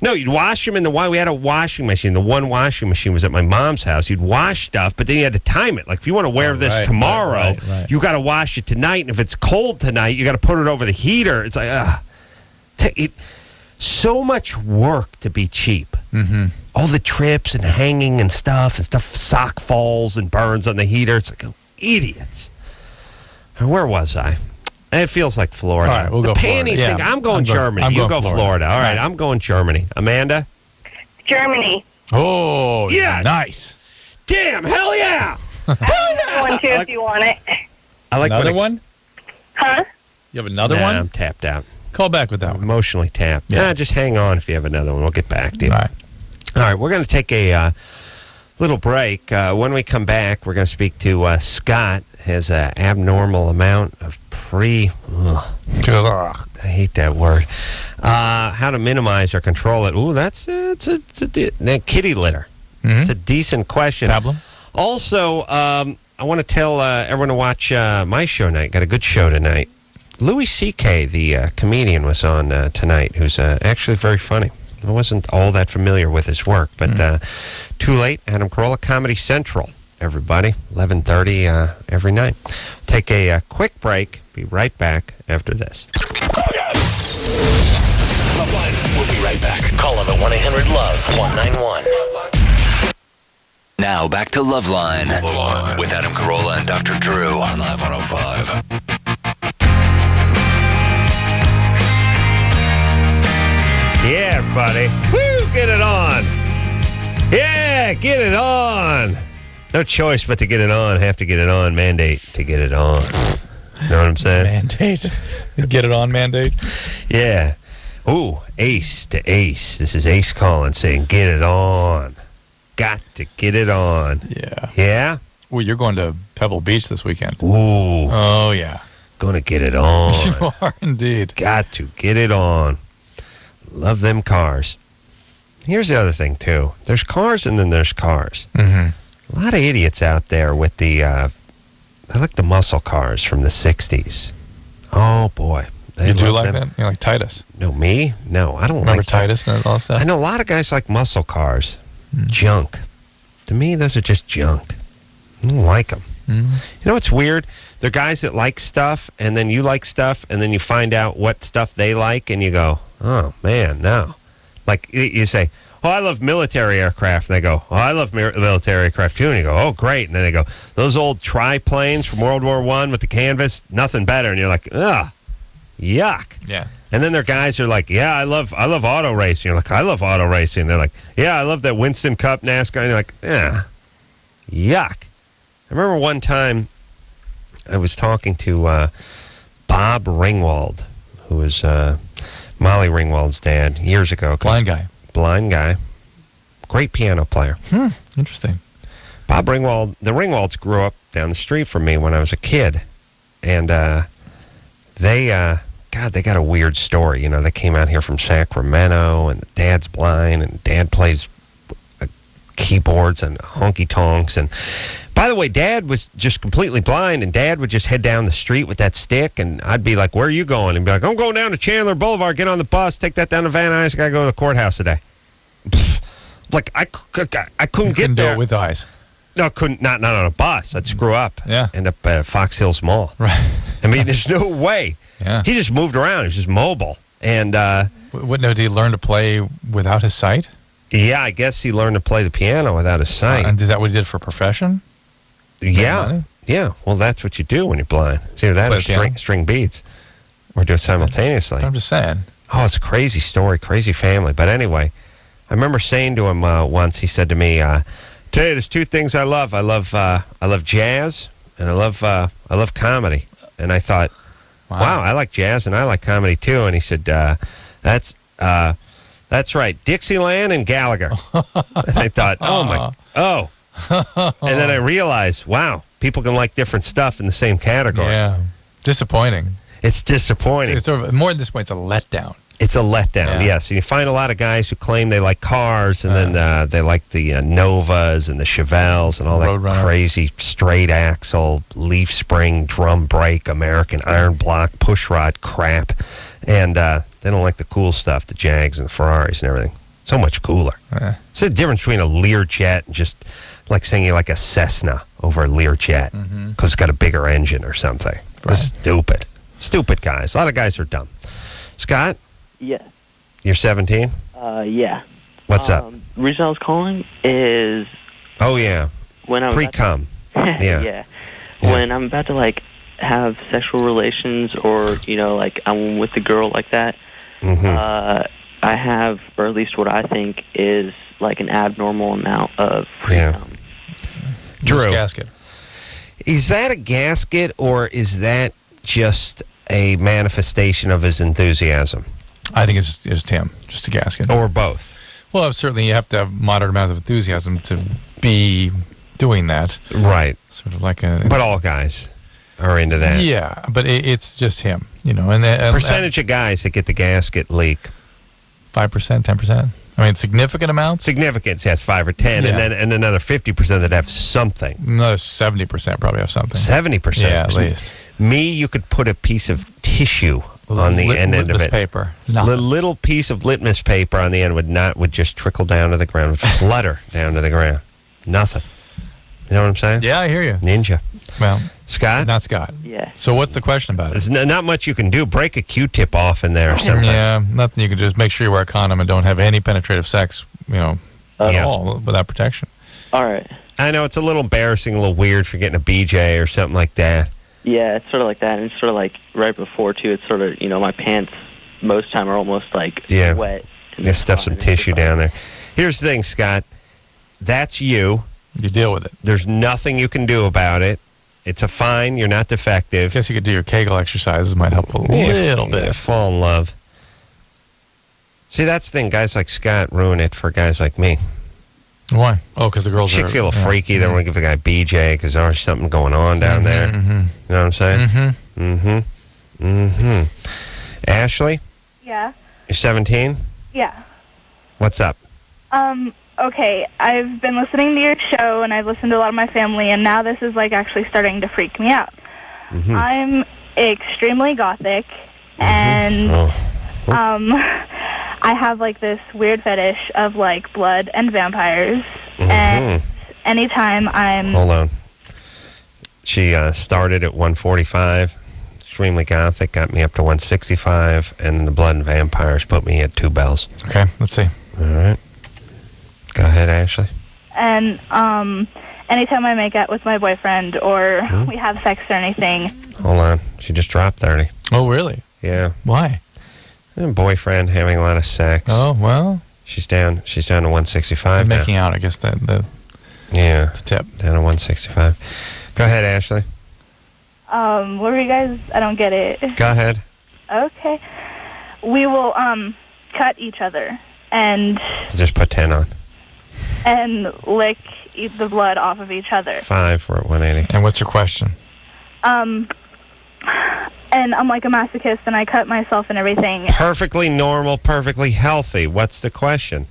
S3: No, you'd wash them in we had a washing machine. The one washing machine was at my mom's house. You'd wash stuff, but then you had to time it. Like, if you want to wear this tomorrow, you got to wash it tonight. And if it's cold tonight, you got to put it over the heater. It's like, so much work to be cheap.
S4: Mm-hmm.
S3: All the trips and hanging and stuff, sock falls and burns on the heater. It's like, idiots. Where was I? It feels like Florida.
S4: All right, we'll
S3: the
S4: go
S3: panties
S4: Florida.
S3: thing. I'm going Germany. You go Florida. All right, I'm going Germany. Amanda?
S7: Germany.
S4: Oh,
S3: yes.
S4: Nice.
S3: Damn, hell yeah. Hell yeah.
S7: One, too, if you want it.
S3: I like
S4: another one?
S7: Huh?
S4: You have another one?
S3: I'm tapped out.
S4: Call back with that one.
S3: Emotionally tapped.
S4: Yeah.
S3: Just hang on if you have another one. We'll get back to you.
S4: All right.
S3: All right, we're going to take a little break. When we come back, we're going to speak to Scott. Has an abnormal amount of I hate that word. How to minimize or control it. Ooh, that's that kitty litter.
S4: Mm-hmm.
S3: It's a decent question.
S4: Problem.
S3: Also, I want to tell everyone to watch my show tonight. Got a good show tonight. Louis C.K., the comedian, was on tonight, who's actually very funny. I wasn't all that familiar with his work, but too late. Adam Carolla, Comedy Central. Everybody, 11:30 every night. Take a quick break. Be right back after this.
S2: LoveLine. We'll be right back. Call them at 1-800-LOVE-191. Now back to LoveLine with Adam Carolla and Dr. Drew on Live 105.
S3: Yeah, everybody. Woo, get it on. Yeah, get it on. No choice but to get it on. Have to get it on. Mandate to get it on. Know what I'm saying?
S4: Mandate. Get it on, mandate.
S3: Yeah. Ooh, Ace to Ace. This is Ace calling saying, get it on. Got to get it on.
S4: Yeah.
S3: Yeah?
S4: Well, you're going to Pebble Beach this weekend.
S3: Ooh.
S4: Oh, yeah.
S3: Gonna get it on.
S4: You are indeed.
S3: Got to get it on. Love them cars. Here's the other thing, too. There's cars and then there's cars.
S4: Mm-hmm.
S3: A lot of idiots out there with the, I like the muscle cars from the 60s. Oh, boy.
S4: You do like that? You like Titus?
S3: No, me? No, I don't
S4: Remember
S3: like that.
S4: Titus and all that stuff?
S3: I know a lot of guys like muscle cars. Junk. To me, those are just junk. I don't like them. You know what's weird? They're guys that like stuff, and then you like stuff, and then you find out what stuff they like, and you go, oh, man, no. Like, you say, oh, I love military aircraft. And they go, oh, I love military aircraft, too. And you go, oh, great. And then they go, those old triplanes from World War I with the canvas, nothing better. And you're like, ugh, yuck.
S4: Yeah.
S3: And then their guys are like, yeah, I love auto racing. You're like, I love auto racing. They're like, yeah, I love that Winston Cup NASCAR. And you're like, yuck. I remember one time I was talking to Bob Ringwald, who was Molly Ringwald's dad years ago.
S4: Blind guy.
S3: Great piano player.
S4: Interesting.
S3: Bob Ringwald, the Ringwalds grew up down the street from me when I was a kid. And they got a weird story. You know, they came out here from Sacramento, and dad's blind, and dad plays keyboards and honky-tonks. And By the way, Dad was just completely blind, and Dad would just head down the street with that stick, and I'd be like, where are you going? And he'd be like, I'm going down to Chandler Boulevard, get on the bus, take that down to Van Nuys, I got to go to the courthouse today. Like, I couldn't get there.
S4: Do it with eyes.
S3: No, couldn't. Not on a bus. I'd screw up.
S4: Yeah.
S3: End up at Fox Hills Mall.
S4: Right.
S3: I mean, there's no way.
S4: Yeah.
S3: He just moved around. He was just mobile. And,
S4: What, no, did he learn to play without his sight?
S3: yeah, I guess he learned to play the piano without his sight.
S4: And is that what he did for a profession?
S3: Yeah.
S4: money?
S3: Yeah. Well, that's what you do when you're blind. It's either that
S4: Play
S3: or
S4: the piano?
S3: string beads. Or do it simultaneously.
S4: I'm just saying.
S3: Oh, it's a crazy story, crazy family. But anyway, I remember saying to him once, he said to me, tell you, there's two things I love. I love jazz, and I love comedy. And I thought, wow, I like jazz and I like comedy too. And he said, that's right, Dixieland and Gallagher. And I thought, And then I realized, wow, people can like different stuff in the same category.
S4: Yeah. Disappointing.
S3: It's disappointing.
S4: It's more than this point, it's a letdown.
S3: It's a letdown, yes. And you find a lot of guys who claim they like cars, and then they like the Novas and the Chevelles and all that
S4: Roadrunner.
S3: crazy straight axle, leaf spring, drum brake, American iron block, pushrod crap. And they don't like the cool stuff, the Jags and the Ferraris and everything. So much cooler.
S4: Yeah.
S3: It's the difference between a Learjet and just like saying you like a Cessna over a Learjet because it's got a bigger engine or something.
S4: Right.
S3: Stupid. Stupid guys. A lot of guys are dumb. Scott?
S9: Yeah.
S3: You're 17?
S9: Yeah.
S3: What's up?
S9: The reason I was calling is
S3: Oh, yeah.
S9: when I was
S3: Pre-cum. Yeah.
S9: when I'm about to like have sexual relations, or like I'm with a girl like that. I have, or at least what I think is like an abnormal amount of pre-cum.
S3: Drew,
S4: Gasket.
S3: is that a gasket or is that just a manifestation of his enthusiasm?
S4: I think it's just him, just a gasket.
S3: Or both?
S4: Well, certainly you have to have moderate amount of enthusiasm to be doing that.
S3: Right.
S4: Sort of like a.
S3: But all guys are into that.
S4: Yeah, but it's just him, And
S3: Percentage of guys that get the gasket leak.
S4: 5%, 10%. I mean, significant amounts.
S3: Significance, yes, 5 or 10,
S4: Yeah.
S3: and another 50% that have something.
S4: Another 70% probably have something.
S3: 70%.
S4: Yeah, at least.
S3: Me, you could put a piece of tissue on the end of
S4: litmus
S3: it.
S4: paper.
S3: A little piece of litmus paper on the end would just trickle down to the ground, would flutter down to the ground. Nothing. You know what I'm saying?
S4: Yeah, I hear you.
S3: Ninja.
S4: Well,
S3: Scott?
S4: not Scott.
S9: Yeah.
S4: So what's the question about it?
S3: There's not much you can do. Break a Q-tip off in there or something.
S4: Yeah, nothing. You can just make sure you wear a condom and don't have any penetrative sex, at all without protection.
S9: All right.
S3: I know it's a little embarrassing, a little weird for getting a BJ or something like that.
S9: Yeah, it's sort of like that, and it's sort of like right before too. It's sort of my pants most time are almost like wet.
S3: Yeah, stuff some tissue down there. Here's the thing, Scott. That's you.
S4: You deal with it.
S3: There's nothing you can do about it. It's a fine. You're not defective.
S4: I guess you could do your Kegel exercises. Might help a little bit.
S3: Fall in love. See, that's the thing. Guys like Scott ruin it for guys like me.
S4: Why? Oh, because the girls
S3: Chicks
S4: are
S3: get a little freaky. They want to give the guy BJ because there's something going on down there. You know what I'm saying? Ashley,
S8: Yeah.
S3: you're 17?
S8: Yeah.
S3: What's up?
S8: Okay, I've been listening to your show, and I've listened to a lot of my family, and now this is, like, actually starting to freak me out. I'm extremely gothic, and I have, like, this weird fetish of, like, blood and vampires, and anytime I'm...
S3: Hold on. She started at 145, extremely gothic, got me up to 165, and then the blood and vampires put me at 2 bells.
S4: Okay, let's see.
S3: All right. Go ahead, Ashley.
S8: And anytime I make out with my boyfriend or we have sex or anything...
S3: Hold on. She just dropped 30.
S4: Oh, really?
S3: Yeah.
S4: Why?
S3: Boyfriend having a lot of sex.
S4: Oh, well.
S3: She's down to 165 now.
S4: Making out, I guess, the tip.
S3: Down to 165. Go ahead, Ashley.
S8: What were you guys... I don't get it.
S3: Go ahead.
S8: Okay. We will cut each other and...
S3: Just put 10 on.
S8: And lick the blood off of each other.
S3: 5, we're at 180.
S4: And what's your question?
S8: And I'm like a masochist, and I cut myself and everything.
S3: Perfectly normal, perfectly healthy. What's the question?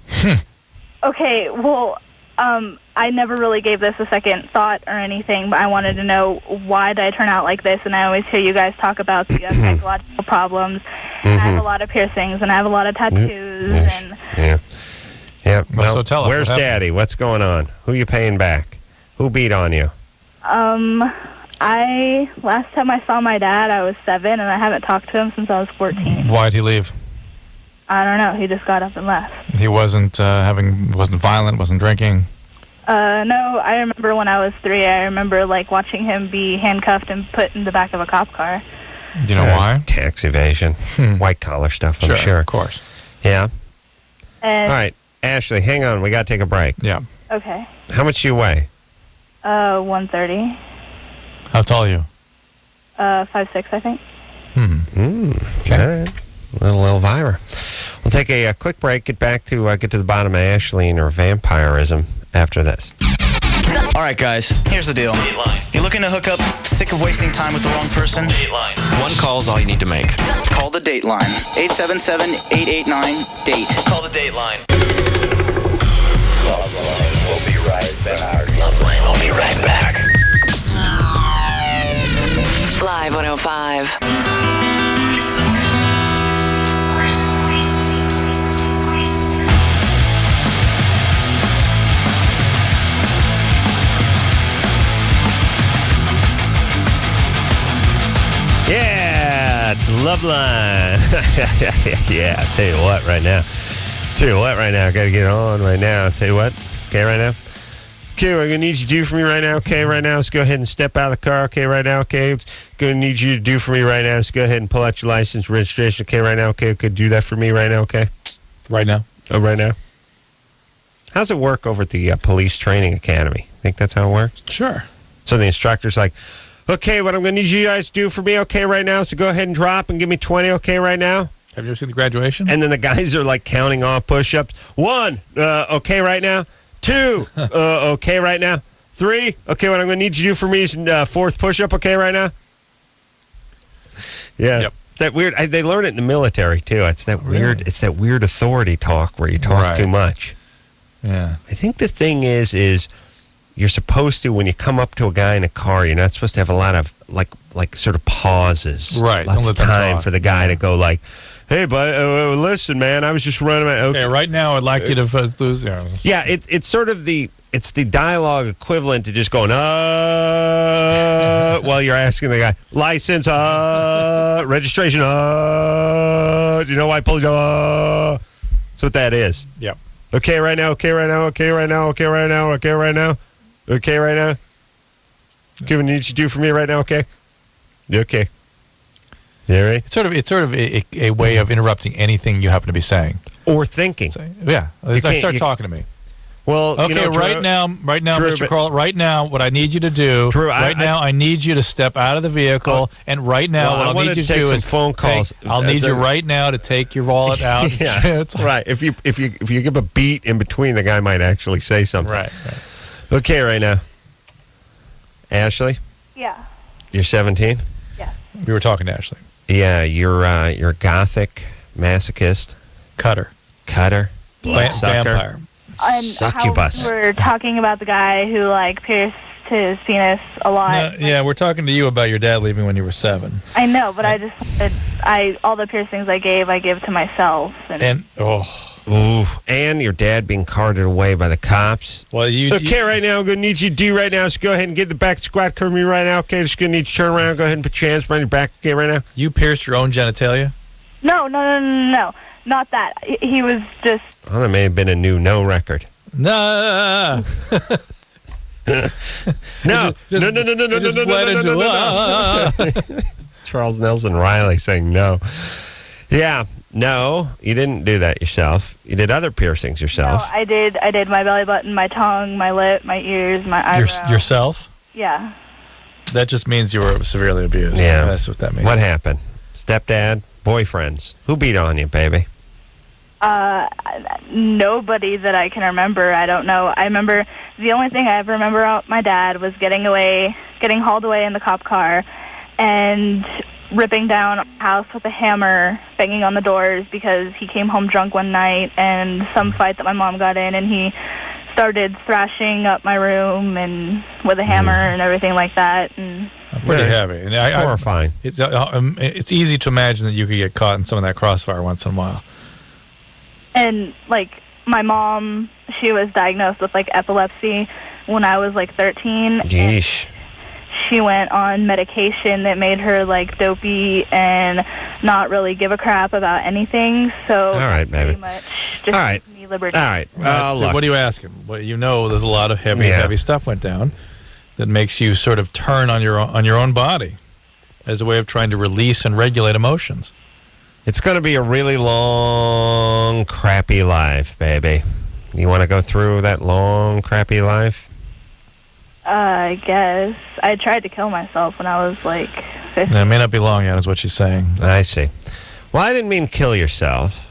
S8: Okay, well,
S10: I never really gave this a second thought or anything, but I wanted to know, why did I turn out like this? And I always hear you guys talk about the psychological problems. And I have a lot of piercings, and I have a lot of tattoos. And
S3: Yeah. Well,
S4: so tell us,
S3: where's Daddy? What's going on? Who you paying back? Who beat on you?
S10: Last time I saw my dad, I was 7, and I haven't talked to him since I was 14.
S4: Why'd he leave?
S10: I don't know. He just got up and left.
S4: He wasn't wasn't violent, wasn't drinking.
S10: No, I remember when I was 3, I remember watching him be handcuffed and put in the back of a cop car.
S4: Do you know why?
S3: Tax evasion, white collar stuff, I'm sure.
S4: Of course.
S3: Yeah.
S10: And
S3: all right, Ashley, hang on. We got to take a break.
S4: Yeah.
S10: Okay.
S3: How much do you weigh?
S10: 130.
S4: How tall are you?
S10: 5'6", I think.
S3: Okay. All right. Little Elvira. We'll take a quick break. Get back to get to the bottom of Ashley and her vampirism after this.
S11: All right, guys. Here's the deal. You're looking to hook up, sick of wasting time with the wrong person? One call's all you need to make. Call the Dateline. 877-889-DATE. Call the Dateline.
S2: LoveLine will be right back. LoveLine will be right back.
S12: Live 105.
S3: Yeah, it's LoveLine. Yeah, I'll tell you what right now. I got to get on right now. I'll tell you what. Okay, right now. Okay, what I'm going to need you to do for me right now. Okay, right now, let's go ahead and step out of the car. Okay, right now. Okay, going to need you to do for me right now. Let's go ahead and pull out your license, registration. Okay, right now. Okay, do that for me right now. Okay.
S4: Right now.
S3: Oh, right now. How's it work over at the police training academy? Think that's how it works?
S4: Sure.
S3: So the instructor's like, okay, what I'm going to need you guys to do for me, okay, right now, so go ahead and drop and give me 20, okay, right now.
S4: Have you ever seen the graduation?
S3: And then the guys are counting off push-ups. 1, okay, right now. 2, okay, right now. 3, okay, what I'm going to need you to do for me is 4th push-up, okay, right now. Yeah.
S4: Yep.
S3: It's that weird. They learn it in the military, too. It's that weird. It's that weird authority talk where you talk too much.
S4: Yeah.
S3: I think the thing is you're supposed to, when you come up to a guy in a car, you're not supposed to have a lot of sort of pauses.
S4: Right.
S3: Lots
S4: Don't
S3: of
S4: let them
S3: time
S4: talk.
S3: for the guy to go hey, bud, listen, man, I was just running my...
S4: Okay, right now I'd like you to lose...
S3: Yeah, it's sort of the dialogue equivalent to just going, while you're asking the guy, license, registration, do you know why I pulled you? That's what that is.
S4: Yep.
S3: Okay, right now, okay, right now, okay, right now, okay, right now, okay, right now, okay, right now. Okay, what need you to do for me right now, okay? Okay. Yeah, right?
S4: It's sort of a way of interrupting anything you happen to be saying.
S3: Or thinking.
S4: Yeah. Start talking to me.
S3: Well,
S4: okay,
S3: Drew,
S4: right now,
S3: Drew,
S4: Mr. Carl, right now, what I need you to do,
S3: Drew,
S4: I need you to step out of the vehicle, and right now, what I'll need you to do is
S3: phone calls.
S4: I'll need you right now to take your wallet out.
S3: Yeah, right. If you give a beat in between, the guy might actually say something.
S4: Right.
S3: Okay, right now. Ashley?
S10: Yeah.
S3: You're 17?
S10: Yeah.
S4: We were talking to Ashley.
S3: Yeah, you're a gothic masochist.
S4: Cutter.
S3: Bloodsucker.
S4: Vampire.
S10: And
S3: Succubus.
S10: how we're talking about the guy who pierced his penis a lot.
S4: Yeah, we're talking to you about your dad leaving when you were 7.
S10: I know, but all the piercings I give to myself.
S4: And
S3: and your dad being carted away by the cops.
S4: Well,
S3: right now, I'm going to need you to do right now. Just go ahead and get the back squat curve me right now. Okay, just going to need you to turn around. Go ahead and put your hands behind your back. Okay, right now.
S4: You pierced your own genitalia?
S10: No. Not that. He was just...
S3: Well, that may have been a new no record.
S4: No.
S3: No. Charles Nelson Riley saying no. Yeah, no, you didn't do that yourself. You did other piercings yourself.
S10: No, I did my belly button, my tongue, my lip, my ears, my eyebrow.
S4: Yourself?
S10: Yeah.
S4: That just means you were severely abused.
S3: Yeah.
S4: That's what that means.
S3: What happened? Stepdad? Boyfriends? Who beat on you, baby?
S10: Nobody that I can remember. I don't know. I remember the only thing I ever remember about my dad was getting hauled away in the cop car and ripping down a house with a hammer, banging on the doors because he came home drunk one night and some fight that my mom got in, and he started thrashing up my room and with a hammer and everything like that. And
S4: pretty heavy. And
S3: horrifying.
S4: It's easy to imagine that you could get caught in some of that crossfire once in a while.
S10: And like my mom, she was diagnosed with like epilepsy when I was like 13.
S3: Yeesh.
S10: She went on medication that made her like dopey and not really give a crap about anything. So
S3: all right, baby.
S10: pretty much just
S3: all right.
S10: me liberty.
S3: All right.
S4: So what are you asking? Well, you know, there's a lot of heavy stuff went down that makes you sort of turn on your own body as a way of trying to release and regulate emotions.
S3: It's going to be a really long, crappy life, baby. You want to go through that long, crappy life?
S10: I guess. I tried to kill myself when I was like 15.
S4: It may not be long yet, is what she's saying.
S3: I see. Well, I didn't mean kill yourself.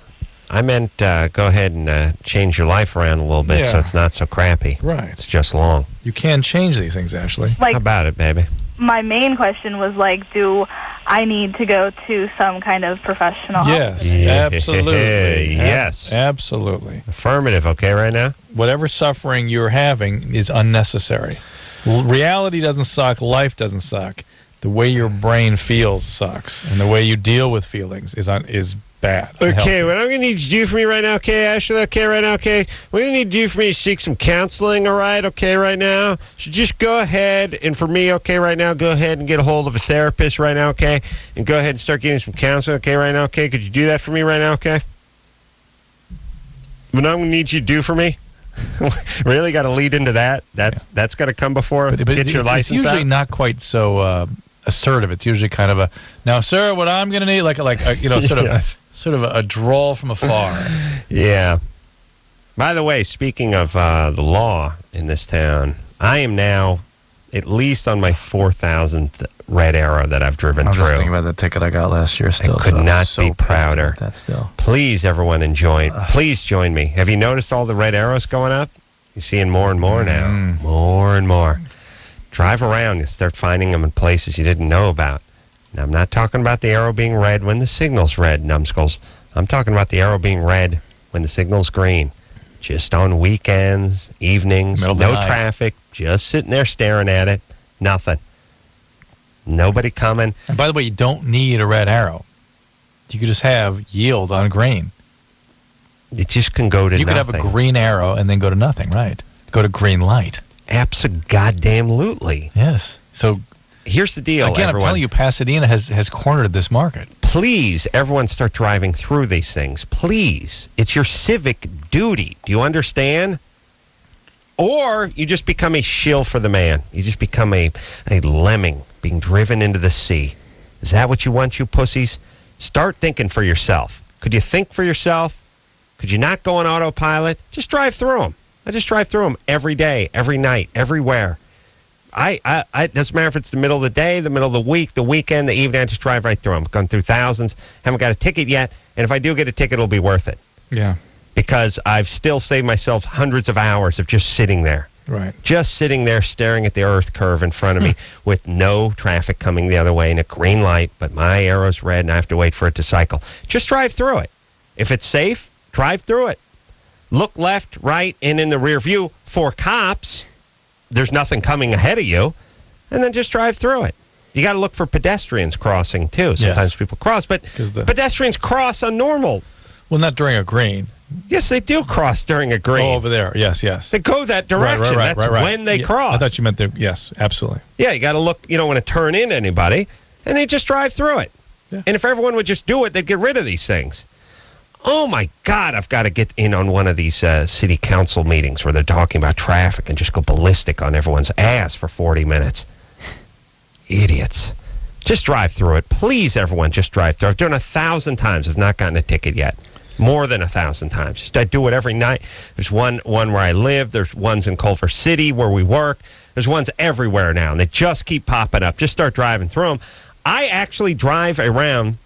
S3: I meant go ahead and change your life around a little bit so it's not so crappy.
S4: Right.
S3: It's just long.
S4: You can change these things, Ashley.
S10: Like,
S3: how about it, baby?
S10: My main question was like, do I need to go to some kind of professional help?
S4: Yes, absolutely.
S3: Yes.
S4: Absolutely.
S3: Affirmative, okay, right now?
S4: Whatever suffering you're having is unnecessary. Reality doesn't suck. Life doesn't suck. The way your brain feels sucks. And the way you deal with feelings is bad.
S3: Okay, what I'm going to need you to do for me right now, okay, Ashley, okay, right now, okay? What you need to do for me is seek some counseling, all right, okay, right now? So just go ahead, and for me, okay, right now, go ahead and get a hold of a therapist right now, okay? And go ahead and start getting some counseling, okay, right now, okay? Could you do that for me right now, okay? What I'm going to need you to do for me? Really got to lead into that? That's got to come before get your license
S4: It's usually
S3: out?
S4: not quite so assertive. It's usually kind of a, now, sir, what I'm going to need, like you know, sort of a drawl from afar.
S3: Yeah. By the way, speaking of the law in this town, I am now at least on my 4,000th red arrow that I've driven
S4: I'm
S3: through.
S4: just thinking about the ticket I got last year still.
S3: I could not be prouder.
S4: That's still.
S3: Please, everyone, enjoy. Please join me. Have you noticed all the red arrows going up? You're seeing more and more now. More and more. Drive around and start finding them in places you didn't know about. Now, I'm not talking about the arrow being red when the signal's red, numbskulls. I'm talking about the arrow being red when the signal's green. Just on weekends, evenings, no traffic, just sitting there staring at it. Nothing. Nobody coming.
S4: And by the way, you don't need a red arrow. You could just have yield on green.
S3: It just can go to nothing.
S4: You could have a green arrow and then go to nothing, right? Go to green light.
S3: Abso-goddamn-lutely.
S4: Yes. So
S3: here's the deal,
S4: again,
S3: everyone.
S4: I'm telling you, Pasadena has cornered this market.
S3: Please, everyone start driving through these things. Please. It's your civic duty. Do you understand? Or you just become a shill for the man. You just become a lemming being driven into the sea. Is that what you want, you pussies? Start thinking for yourself. Could you think for yourself? Could you not go on autopilot? Just drive through them. I just drive through them every day, every night, everywhere. It doesn't matter if it's the middle of the day, the middle of the week, the weekend, the evening. I just drive right through them. Gone through thousands. Haven't got a ticket yet. And if I do get a ticket, it'll be worth it.
S4: Yeah.
S3: Because I've still saved myself hundreds of hours of just sitting there.
S4: Right.
S3: Just sitting there staring at the earth curve in front of me with no traffic coming the other way and a green light, but my arrow's red and I have to wait for it to cycle. Just drive through it. If it's safe, drive through it. Look left, right, and in the rear view for cops. There's nothing coming ahead of you. And then just drive through it. You got to look for pedestrians crossing, too. Sometimes people cross, but pedestrians cross on normal.
S4: Well, not during a green.
S3: Yes, they do cross during a green.
S4: Oh, over there. Yes, yes.
S3: They go that direction.
S4: Right,
S3: That's when they cross.
S4: I thought you meant yes, absolutely.
S3: Yeah, you got to look, you don't want to turn into anybody, and they just drive through it.
S4: Yeah.
S3: And if everyone would just do it, they'd get rid of these things. Oh, my God, I've got to get in on one of these city council meetings where they're talking about traffic and just go ballistic on everyone's ass for 40 minutes. Idiots. Just drive through it. Please, everyone, just drive through. I've done 1,000 times. I've not gotten a ticket yet. More than 1,000 times. Just I do it every night. There's one where I live. There's ones in Culver City where we work. There's ones everywhere now, and they just keep popping up. Just start driving through them. I actually drive around.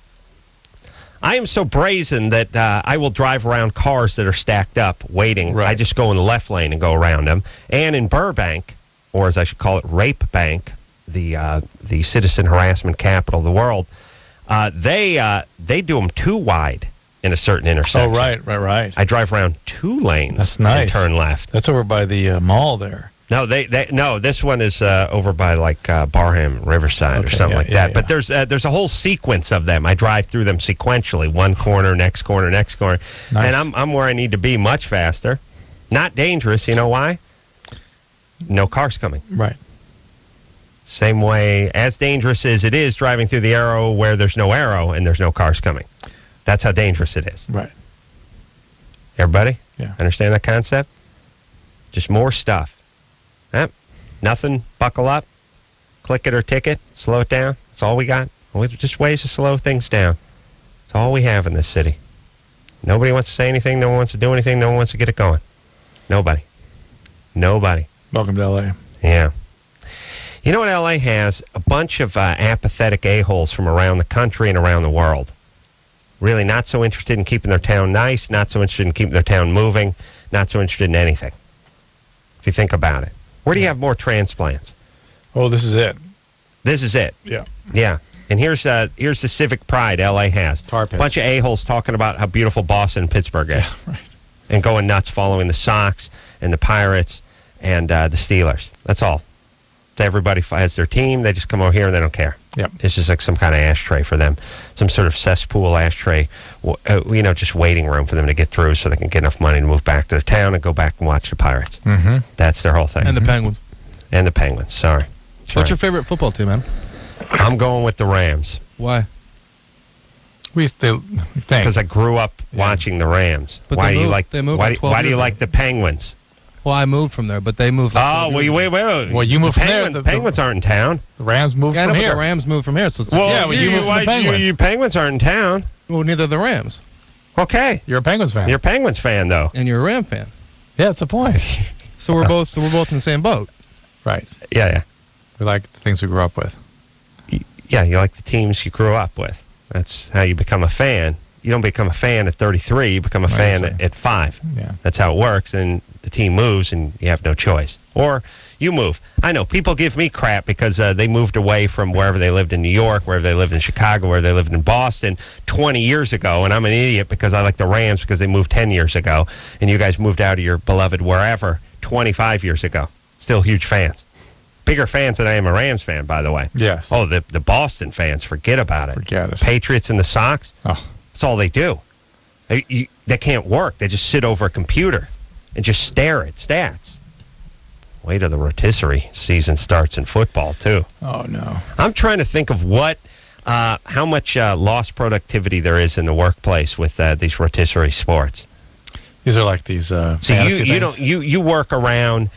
S3: I am so brazen that I will drive around cars that are stacked up, waiting. Right. I just go in the left lane and go around them. And in Burbank, or as I should call it, Rape Bank, the citizen harassment capital of the world, they do them too wide. in a certain intersection.
S4: Oh, right.
S3: I drive around 2 lanes.
S4: That's nice.
S3: And turn left.
S4: That's over by the mall there.
S3: No, no. This one is over by like Barham, Riverside, or something like that. But there's a whole sequence of them. I drive through them sequentially. One corner, next corner, next corner,
S4: Nice.
S3: and I'm where I need to be, much faster. Not dangerous. You know why? No cars coming.
S4: Right.
S3: Same way, as dangerous as it is driving through the arrow where there's no arrow and there's no cars coming. That's how dangerous it is.
S4: Right.
S3: Everybody?
S4: Yeah.
S3: Understand that concept? Just more stuff. Yep. Nothing. Buckle up. Click it or ticket. Slow it down. That's all we got. Just ways to slow things down. That's all we have in this city. Nobody wants to say anything. No one wants to do anything. No one wants to get it going. Nobody.
S4: Welcome to L.A.
S3: Yeah. You know what L.A. has? A bunch of apathetic a-holes from around the country and around the world. Really not so interested in keeping their town nice, not so interested in keeping their town moving, not so interested in anything. If you think about it. Where do you have more transplants?
S4: Oh, this is it.
S3: This is it.
S4: Yeah.
S3: Yeah. And here's the civic pride L.A. has.
S4: Tar pits.
S3: A bunch of a-holes talking about how beautiful Boston and Pittsburgh is.
S4: Yeah, right.
S3: And going nuts following the Sox and the Pirates and the Steelers. That's all. So everybody has their team. They just come over here and they don't care.
S4: Yep.
S3: It's just like some kind of ashtray for them. Some sort of cesspool ashtray, just waiting room for them to get through so they can get enough money to move back to their town and go back and watch the Pirates.
S4: Mm-hmm.
S3: That's their whole thing.
S6: And the Penguins.
S3: And the Penguins, sorry.
S6: What's your favorite football team, man?
S3: I'm going with the Rams.
S6: Why?
S3: Because I grew up watching the Rams.
S6: But
S3: why
S6: they
S3: do you
S6: moved-
S3: like?
S6: they moved
S3: Why,
S6: like 12
S3: why do you
S6: years
S3: like
S6: ago.
S3: the Penguins?
S6: Well, I moved from there, but they moved. Like 12 years ago.
S3: wait.
S4: Well, you moved from there.
S3: The Penguins aren't in town.
S4: The Rams moved
S6: Yeah, I
S4: from
S6: know, but
S4: here.
S6: the Rams moved from here. So it's
S4: Well, you moved from the Penguins.
S3: You Penguins aren't in town.
S6: well, neither the Rams.
S3: Okay.
S4: You're a Penguins fan.
S3: You're a Penguins fan, though.
S6: And you're a Ram fan.
S4: Yeah, that's the point.
S6: So we're both in the same boat.
S4: Right.
S3: Yeah.
S4: We like the things we grew up with.
S3: Yeah, you like the teams you grew up with. That's how you become a fan. You don't become a fan at 33. You become a fan at 5.
S4: Yeah.
S3: That's how it works. And the team moves, and you have no choice. Or you move. I know people give me crap because they moved away from wherever they lived in New York, wherever they lived in Chicago, where they lived in Boston 20 years ago. And I'm an idiot because I like the Rams because they moved 10 years ago. And you guys moved out of your beloved wherever 25 years ago. Still huge fans. Bigger fans than I am a Rams fan, by the way.
S4: Yes.
S3: Oh, the Boston fans, forget about it.
S4: Forget it.
S3: Patriots and the Sox,
S4: Oh.
S3: that's all they do. They can't work. They just sit over a computer and just stare at stats. Wait till the rotisserie season starts in football, too.
S4: Oh, no.
S3: I'm trying to think of how much lost productivity there is in the workplace with these rotisserie sports.
S4: These are like these fantasy things.
S3: You work around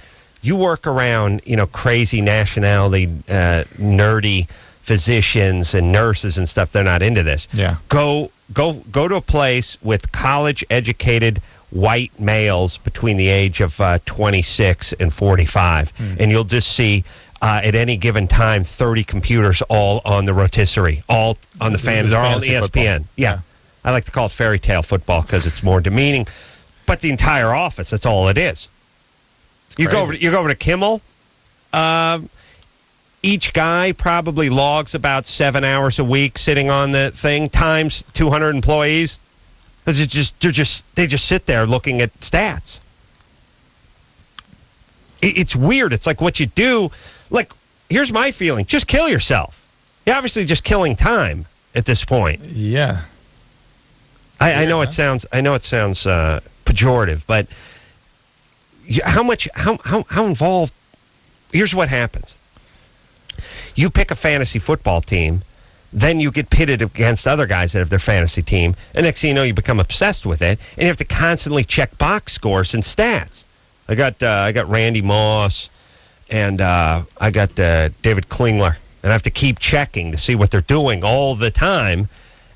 S3: crazy nationality nerdy physicians and nurses and stuff. They're not into this.
S4: Yeah.
S3: Go to a place with college educated white males between the age of 26 and 45 and you'll just see at any given time 30 computers all on the rotisserie, all on the fans. They're all on ESPN.
S4: Football.
S3: Yeah. I like to call it fairy tale football because it's more demeaning. But the entire office, that's all it is. You go over to Kimmel. Each guy probably logs about 7 hours a week sitting on the thing times 200 employees. They just sit there looking at stats. It's weird. It's like what you do. Like, here's my feeling: just kill yourself. You're obviously just killing time at this point.
S4: Yeah.
S3: I know it sounds pejorative, but how involved? Here's what happens. You pick a fantasy football team, then you get pitted against other guys that have their fantasy team, and next thing you know, you become obsessed with it, and you have to constantly check box scores and stats. I got Randy Moss, and I got David Klingler, and I have to keep checking to see what they're doing all the time,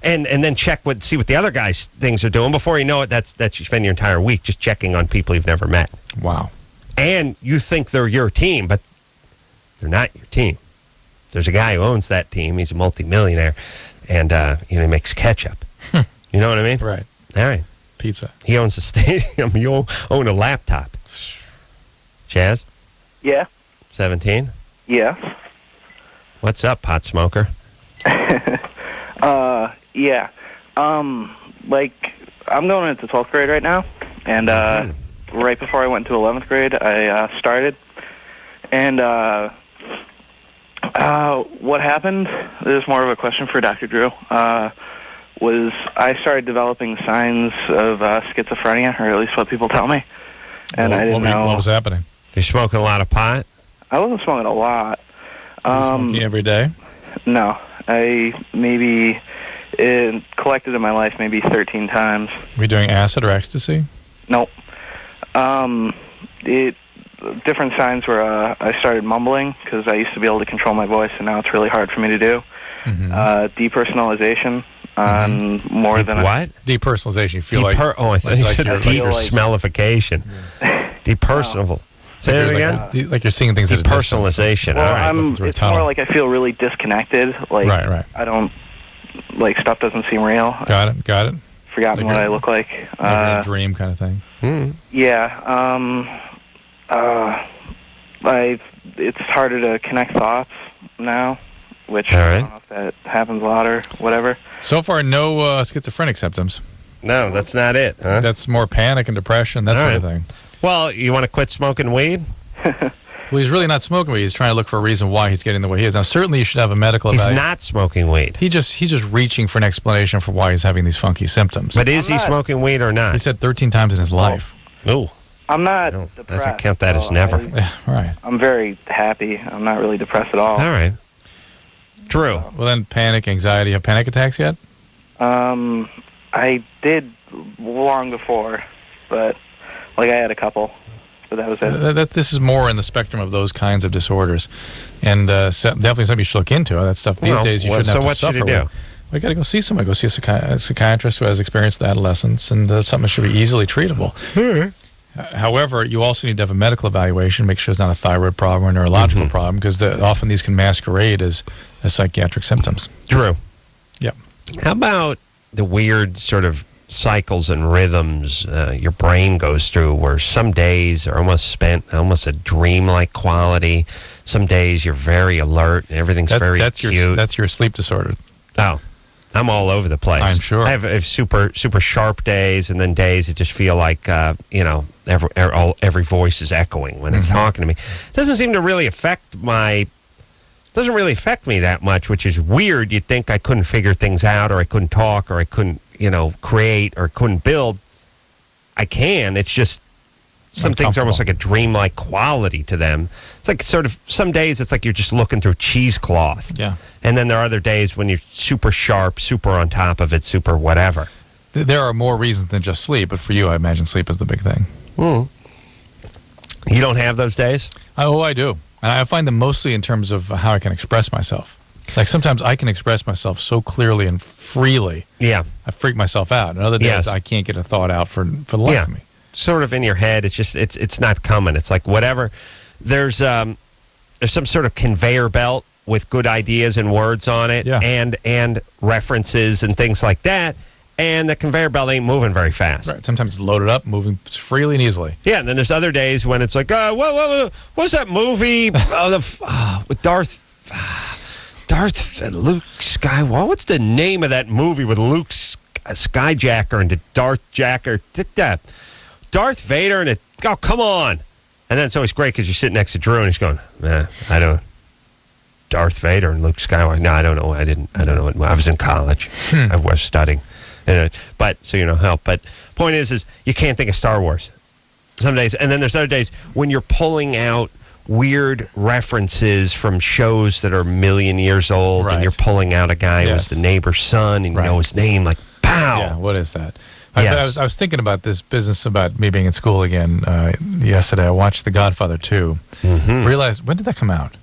S3: and then see what the other guys' things are doing. Before you know it, that's you spend your entire week just checking on people you've never met.
S4: Wow.
S3: And you think they're your team, but they're not your team. There's a guy who owns that team. He's a multimillionaire, and he makes ketchup. You know what I mean?
S4: Right.
S3: All right.
S4: Pizza.
S3: He owns the stadium. You own a laptop. Chaz?
S5: Yeah.
S3: 17?
S5: Yeah.
S3: What's up, pot smoker?
S5: Yeah. Like I'm going into 12th grade right now, and right before I went into 11th grade, I started. And what happened, this is more of a question for Dr. Drew, was I started developing signs of schizophrenia, or at least what people tell me. And I didn't know.
S4: What was happening?
S3: You're smoking a lot of pot?
S5: I wasn't smoking a lot.
S4: Smoking every day?
S5: No. I maybe collected in my life maybe 13 times.
S4: Were you doing acid or ecstasy?
S5: Nope. Different signs where I started mumbling because I used to be able to control my voice, and now it's really hard for me to do. Depersonalization on more than
S3: what?
S4: Depersonalization. You feel I
S3: thought you said depersonalification. Depersonal. Say that again.
S4: Like you're seeing things at a distance.
S3: Depersonalization.
S5: Well,
S3: All right.
S5: it's more like I feel really disconnected. Like
S4: right.
S5: I don't stuff doesn't seem real.
S4: Got it.
S5: Forgotten what I look like.
S4: A dream kind of thing.
S5: Yeah. It's harder to connect thoughts now, which I don't know if that happens a lot or whatever.
S4: So far, no schizophrenic symptoms.
S3: No, that's not it. Huh?
S4: That's more panic and depression, that sort of thing.
S3: Well, you want to quit smoking weed?
S4: Well, he's really not smoking weed. He's trying to look for a reason why he's getting the way he is. Now, certainly you should have a medical evaluation.
S3: He's not smoking weed.
S4: He's just reaching for an explanation for why he's having these funky symptoms.
S3: But is he smoking weed or not?
S4: He said 13 times in his life.
S3: Oh.
S5: I'm not depressed.
S3: I count that as never.
S4: Right.
S5: I'm very happy. I'm not really depressed at all.
S3: All right. True.
S4: Well, then panic, anxiety. Have panic attacks yet?
S5: I did long before, but I had a couple. But that was it.
S4: This is more in the spectrum of those kinds of disorders, and definitely something you should look into. That stuff these days you shouldn't have to suffer with. So what should you do? We got to go see somebody. Go see a psychiatrist who has experienced adolescence, and something that should be easily treatable. However, you also need to have a medical evaluation, make sure it's not a thyroid problem or a neurological problem, because often these can masquerade as psychiatric symptoms.
S3: True.
S4: Yep.
S3: How about the weird sort of cycles and rhythms your brain goes through, where some days are almost a dream-like quality. Some days you're very alert and everything's very cute.
S4: That's your sleep disorder.
S3: Oh, I'm all over the place.
S4: I'm sure.
S3: I have super sharp days, and then days that just feel like every voice is echoing when it's talking to me. Doesn't seem to really affect me that much, which is weird. You'd think I couldn't figure things out, or I couldn't talk, or I couldn't create, or couldn't build. I can. It's just some things are almost like a dreamlike quality to them. It's like sort of some days it's like you're just looking through cheesecloth.
S4: Yeah.
S3: And then there are other days when you're super sharp, super on top of it, super whatever.
S4: There are more reasons than just sleep, but for you, I imagine sleep is the big thing.
S3: You don't have those days?
S4: I do. And I find them mostly in terms of how I can express myself. Like sometimes I can express myself so clearly and freely.
S3: Yeah.
S4: I freak myself out. And other days I can't get a thought out for the life of me.
S3: Sort of in your head. It's just it's not coming. It's like whatever. There's some sort of conveyor belt with good ideas and words on it, and references and things like that. And the conveyor belt ain't moving very fast.
S4: Right. Sometimes it's loaded up, moving freely and easily.
S3: Yeah, and then there's other days when it's like, what's that movie with Luke Skywalker? What's the name of that movie with Luke Skyjacker and the Darth Jacker? Darth Vader and oh, come on. And then it's always great because you're sitting next to Drew and he's going, I don't. Darth Vader and Luke Skywalker. No, I don't know. I don't know. I was in college. I was studying. But so help. But point is you can't think of Star Wars some days, and then there's other days when you're pulling out weird references from shows that are a million years old, and you're pulling out a guy who was the neighbor's son, and you know his name, like pow.
S4: Yeah, what is that? I was thinking about this business about me being in school again yesterday. I watched The Godfather 2. Realized, when did that come out?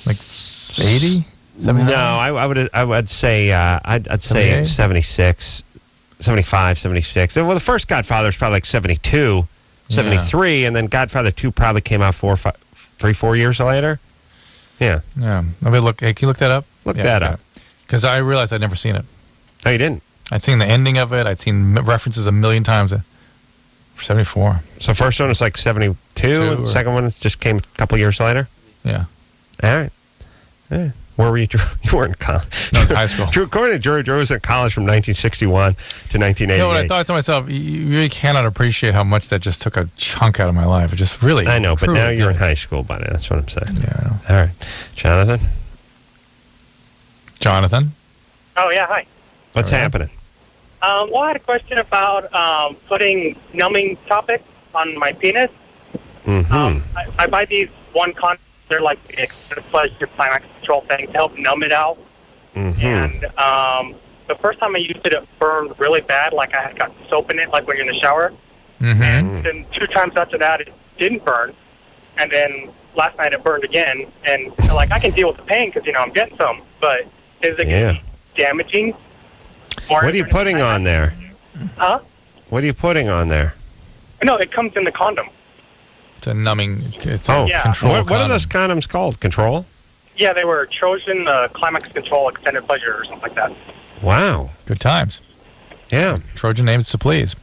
S4: Like 80? 79?
S3: No, I would say I'd say 76, 75, 76. Well, the first Godfather is probably like 72, 73, and then Godfather 2 probably came out 4 years later. Yeah.
S4: Yeah. Let me look. Hey, can you look that up?
S3: Look that up.
S4: Because I realized I'd never seen it.
S3: Oh, you didn't?
S4: I'd seen the ending of it. I'd seen references a million times. 74.
S3: So first one was like 72, and the second one just came a couple years later?
S4: Yeah.
S3: All right. Yeah. Where were you? You were in college.
S4: No, it was high school.
S3: Drew, according to Drew, Drew was in college from 1961 to 1988.
S4: You know what I thought to myself? You really cannot appreciate how much that just took a chunk out of my life. It just really.
S3: I know, but
S4: truly
S3: now you're in
S4: did.
S3: high school, buddy. That's what I'm saying.
S4: Yeah, I know.
S3: All right. Jonathan?
S4: Jonathan?
S13: Oh, yeah, hi.
S3: What's happening?
S13: Well, I had a question about putting numbing topics on my penis. I buy these one condom. They're like the extended pleasure climax control thing to help numb it out. And the first time I used it, it burned really bad. Like I had got soap in it, like when you're in the shower. And then 2 times after that, it didn't burn. And then last night it burned again. And like I can deal with the pain because, I'm getting some. But is it going to be damaging?
S3: What are you putting on there?
S13: Huh?
S3: What are you putting on there?
S13: No, it comes in the condom.
S4: It's a numbing. It's
S3: Oh,
S4: a control.
S3: What are
S4: condom.
S3: those condoms called? Control?
S13: Yeah, they were Trojan Climax Control Extended Pleasure or something like that.
S3: Wow.
S4: Good times.
S3: Yeah.
S4: Trojan names to please.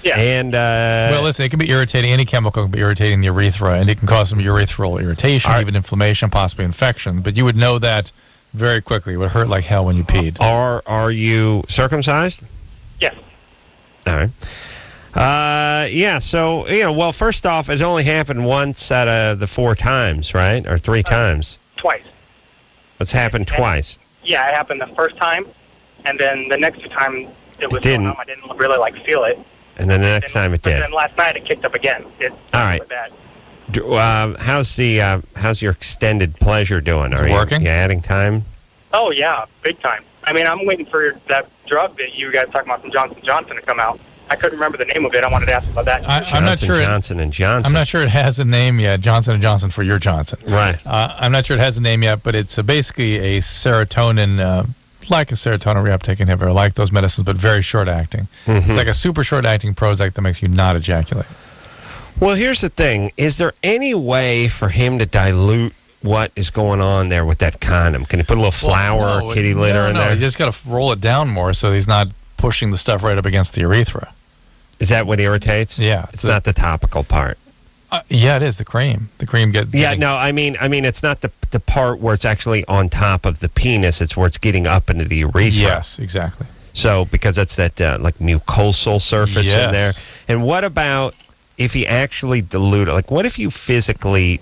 S13: Yeah.
S3: And
S4: well, listen, it can be irritating. Any chemical can be irritating the urethra, and it can cause some urethral irritation, even inflammation, possibly infection. But you would know that very quickly. It would hurt like hell when you peed.
S3: Are you circumcised?
S13: Yes.
S3: All right. Yeah, so, well, first off, it's only happened once out of the 4 times, right? Or 3 times?
S13: Twice.
S3: It's happened twice.
S13: Yeah, it happened the first time, and then the next 2 times it was
S3: didn't.
S13: going on. I didn't really feel it.
S3: And then the next time it
S13: But
S3: did.
S13: then last night it kicked up again.
S3: All right. How's your extended pleasure doing?
S4: Is it working?
S3: You adding time?
S13: Oh, yeah, big time. I mean, I'm waiting for that drug that you guys talking about from Johnson & Johnson to come out. I couldn't remember the name of it. I wanted to ask about that.
S4: I'm not sure.
S3: Johnson & Johnson.
S4: I'm not sure it has a name yet. Johnson & Johnson for your Johnson.
S3: Right.
S4: I'm not sure it has a name yet, but it's basically a serotonin, like a serotonin reuptake inhibitor, like those medicines, but very short acting. It's like a super short acting Prozac that makes you not ejaculate.
S3: Well, here's the thing. Is there any way for him to dilute what is going on there with that condom? Can you put a little flour or kitty litter in there?
S4: You just got to roll it down more so he's not pushing the stuff right up against the urethra.
S3: Is that what irritates?
S4: Yeah.
S3: It's not the topical part.
S4: Yeah, it is. The cream. The cream gets...
S3: Yeah, no, I mean, it's not the part where it's actually on top of the penis. It's where it's getting up into the urethra.
S4: Yes, exactly.
S3: So, because that's that, like, mucosal surface in there. And what about if he actually diluted? Like, what if you physically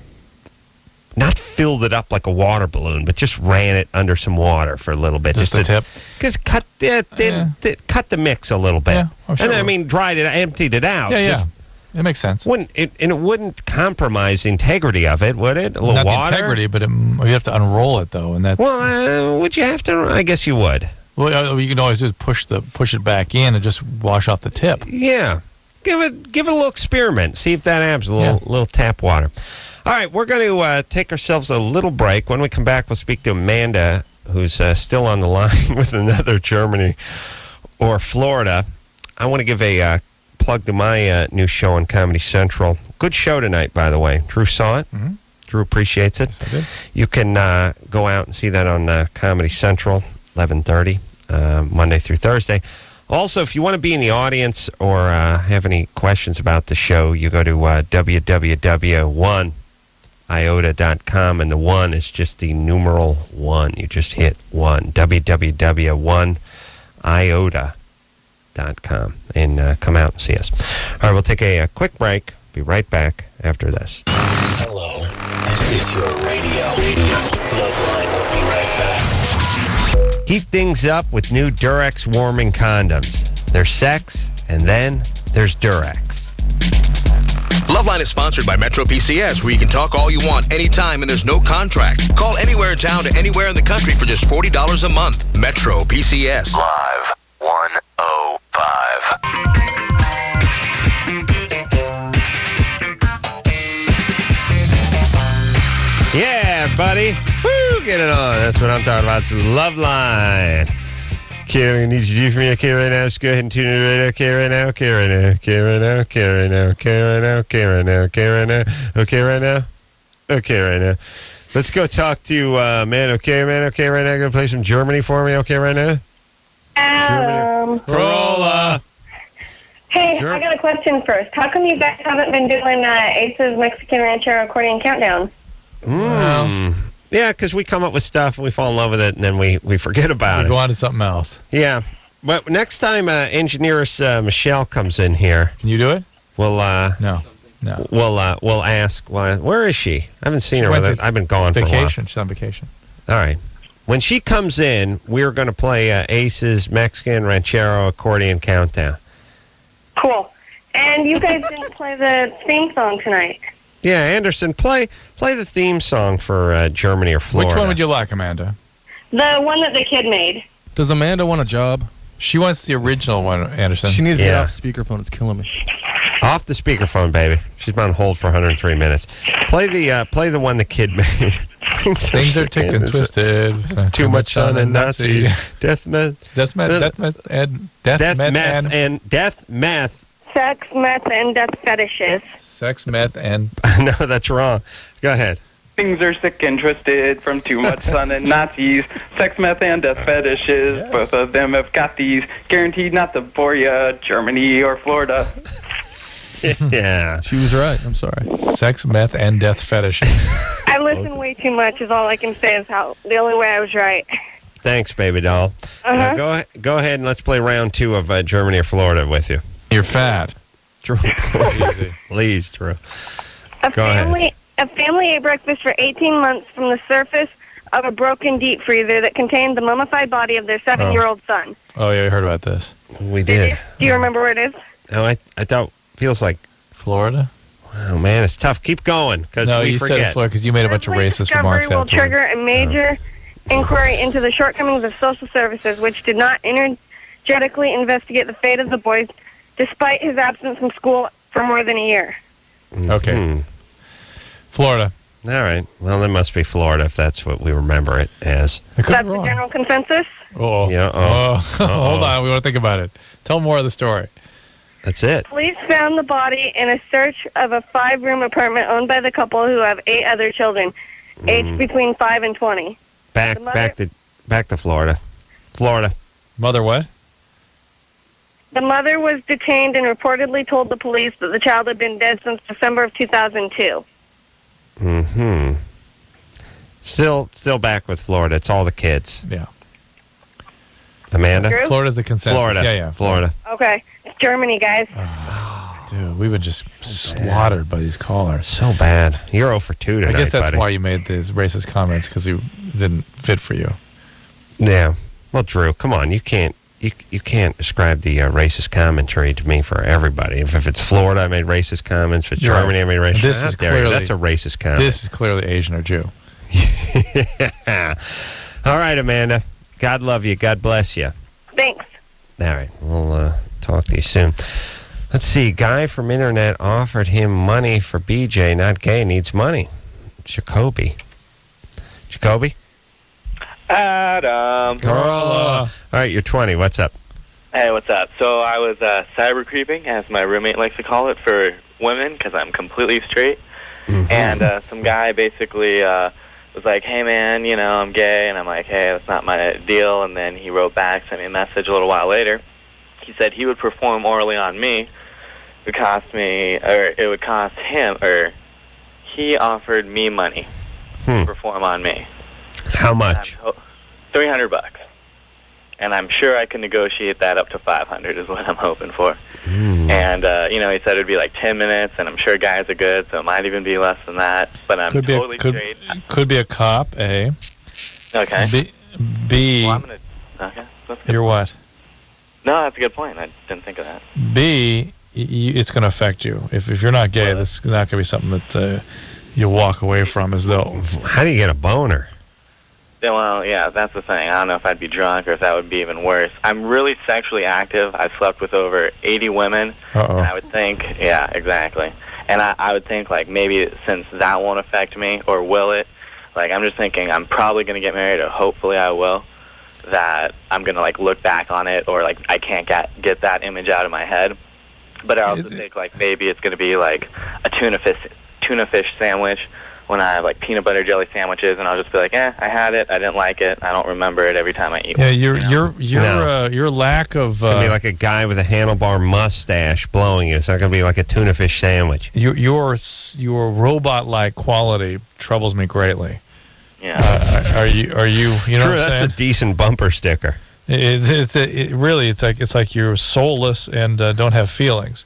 S3: not filled it up like a water balloon, but just ran it under some water for a little bit?
S4: Just the tip?
S3: Just cut the mix a little bit.
S4: Yeah, I'm sure.
S3: And then, I mean, emptied it out.
S4: Yeah. It makes sense.
S3: It wouldn't compromise the integrity of it, would it? A little
S4: Not
S3: water?
S4: the integrity, but you have to unroll it, though. And that's...
S3: Well, would you have to? I guess you would.
S4: Well, you can always just push it back in and just wash off the tip.
S3: Yeah. Give it a little experiment. See if that happens. A little tap water. All right, we're going to take ourselves a little break. When we come back, we'll speak to Amanda, who's still on the line with another Germany or Florida. I want to give a plug to my new show on Comedy Central. Good show tonight, by the way. Drew saw it.
S4: Mm-hmm.
S3: Drew appreciates it.
S4: Yes, I did.
S3: You can go out and see that on Comedy Central, 11:30, Monday through Thursday. Also, if you want to be in the audience or have any questions about the show, you go to www.1iota.com, and the 1 is just the numeral 1. You just hit 1, www.1iota.com, and come out and see us. All right, we'll take a quick break. Be right back after this.
S2: Hello, this is your radio. LoveLine will be right back.
S3: Heat things up with new Durex warming condoms. There's sex, and then there's Durex.
S14: LoveLine is sponsored by Metro PCS, where you can talk all you want anytime and there's no contract. Call anywhere in town to anywhere in the country for just $40 a month. Metro PCS.
S2: Live 105.
S3: Yeah, buddy. Woo, get it on. That's what I'm talking about. It's LoveLine. Okay, I need you to do for me. Okay, right now. Just go ahead and tune in right now. Okay, right now. Okay, right now. Okay, right now. Okay, right now. Okay, right now. Okay, right now. Okay, right now. Okay, right now. Okay, right now. Let's go talk to man. Okay, man. Okay, right now. Gonna play some Germany for me. Okay, right now. Corolla.
S15: Hey,
S3: Sure.
S15: I got a question first. How come you guys haven't been doing Ace's Mexican Rancher accordion countdown?
S3: Yeah, because we come up with stuff and we fall in love with it, and then we forget about it.
S4: Go on to something else.
S3: Yeah. But next time engineeress Michelle comes in here,
S4: can you do it?
S3: We'll
S4: no.
S3: We'll ask. Where is she? I haven't seen her. I've been gone
S4: vacation.
S3: for a while.
S4: She's on vacation.
S3: All right. When she comes in, we're going to play Ace's Mexican Ranchero Accordion Countdown.
S15: Cool. And you guys didn't play the theme song tonight.
S3: Yeah, Anderson, play the theme song for Germany or Florida.
S4: Which one would you like, Amanda?
S15: The one that the kid made.
S6: Does Amanda want a job?
S4: She wants the original one, Anderson.
S6: She needs to get off speakerphone. It's killing me.
S3: Off the speakerphone, baby. She's been on hold for 103 minutes. Play the one the kid made.
S4: Things are ticking twisted.
S3: Too much sun and Nazi. Death meth.
S4: Death meth
S15: Sex, meth, and death fetishes.
S4: Sex, meth, and...
S3: No, that's wrong. Go ahead.
S16: Things are sick and twisted from too much sun and Nazis. Sex, meth, and death fetishes. Yes. Both of them have got these. Guaranteed not to bore ya. Germany or Florida.
S3: Yeah.
S6: She was right. I'm sorry.
S4: Sex, meth, and death fetishes.
S15: I listen way too much is all I can say is the only way I was right.
S3: Thanks, baby doll.
S15: Uh-huh.
S3: Go ahead and let's play round 2 of Germany or Florida with you.
S4: You're fat.
S3: Drew, please, Drew.
S15: A family ate breakfast for 18 months from the surface of a broken deep freezer that contained the mummified body of their 7-year-old son.
S4: Oh, yeah, we heard about this.
S3: We did.
S15: Do you remember where it is?
S3: Oh, I thought feels like
S4: Florida.
S3: Oh man, it's tough. Keep going because we
S4: you
S3: forget.
S4: said Florida because you made a bunch of racist remarks
S15: will
S4: afterwards.
S15: trigger a major inquiry into the shortcomings of social services, which did not energetically investigate the fate of the boys, despite his absence from school for more than a year.
S4: Okay. Florida.
S3: All right. Well, it must be Florida if that's what we remember it as.
S15: That's the general consensus?
S4: Oh.
S3: Yeah.
S4: Hold on. We want to think about it. Tell more of the story.
S3: That's it.
S15: Police found the body in a search of a 5-room apartment owned by the couple who have 8 other children, aged between 5 and 20.
S3: Back to Florida. Florida.
S4: Mother what?
S15: The mother was detained and reportedly told the police that the child had been dead since December of 2002.
S3: Mm-hmm. Still back with Florida. It's all the kids.
S4: Yeah.
S3: Amanda?
S15: Drew?
S4: Florida's the consensus.
S3: Florida.
S4: Yeah.
S3: Florida.
S15: Okay. It's Germany, guys.
S4: Dude, we've been just slaughtered by these callers.
S3: So bad. You're 0 for 2 tonight,
S4: I guess that's
S3: buddy.
S4: why you made these racist comments, because he didn't fit for you.
S3: Yeah. Well, Drew, come on. You can't ascribe the racist commentary to me for everybody. If it's Florida, I made racist comments. If it's
S4: You're
S3: Germany,
S4: right.
S3: I made racist
S4: This
S3: comments.
S4: is clearly,
S3: that's a racist comment.
S4: This is clearly Asian or Jew.
S3: Yeah. All right, Amanda. God love you. God bless you.
S15: Thanks.
S3: All right. We'll talk to you soon. Let's see. Guy from Internet offered him money for BJ. Not gay. Needs money. Jacoby.
S17: Adam.
S3: All right. You're 20. What's up?
S17: Hey, what's up? So I was cyber creeping, as my roommate likes to call it, for women, because I'm completely straight.
S3: Mm-hmm.
S17: And some guy basically was like, hey, man, I'm gay. And I'm like, hey, that's not my deal. And then he wrote back, sent me a message a little while later. He said he would perform orally on me. It would cost him, or he offered me money to perform on me.
S3: How much?
S17: $300. And I'm sure I can negotiate that up to $500 is what I'm hoping for. And, he said it would be like 10 minutes, and I'm sure guys are good, so it might even be less than that. But I'm totally straight.
S4: Could be a cop, A.
S17: Okay.
S4: B.
S17: Well, okay.
S4: You're what?
S17: No, that's a good point. I didn't think of that.
S4: B, it's going to affect you. If you're not gay, this is not going to be something that you'll walk away from as though.
S3: How do you get a boner?
S17: Yeah, well, yeah, that's the thing. I don't know if I'd be drunk or if that would be even worse. I'm really sexually active. I've slept with over 80 women.
S4: Uh-oh.
S17: And I would think, yeah, exactly. And I would think, like, maybe since that won't affect me, or will it, like, I'm just thinking I'm probably going to get married, or hopefully I will, that I'm going to, like, look back on it, or, like, I can't get that image out of my head. But I also think, like, maybe it's going to be, like, a tuna fish sandwich, when I have, like, peanut butter jelly sandwiches, and I'll just be like, I had it, I didn't like it, I don't remember it every time I eat
S4: Yeah,
S17: one.
S4: your lack of...
S3: It's going to be like a guy with a handlebar mustache blowing you. It's not going to be like a tuna fish sandwich.
S4: Your robot-like quality troubles me greatly.
S17: You know.
S4: Are you? You know
S3: True,
S4: what I'm
S3: that's
S4: saying?
S3: a decent bumper sticker.
S4: It really, it's like you're soulless and don't have feelings,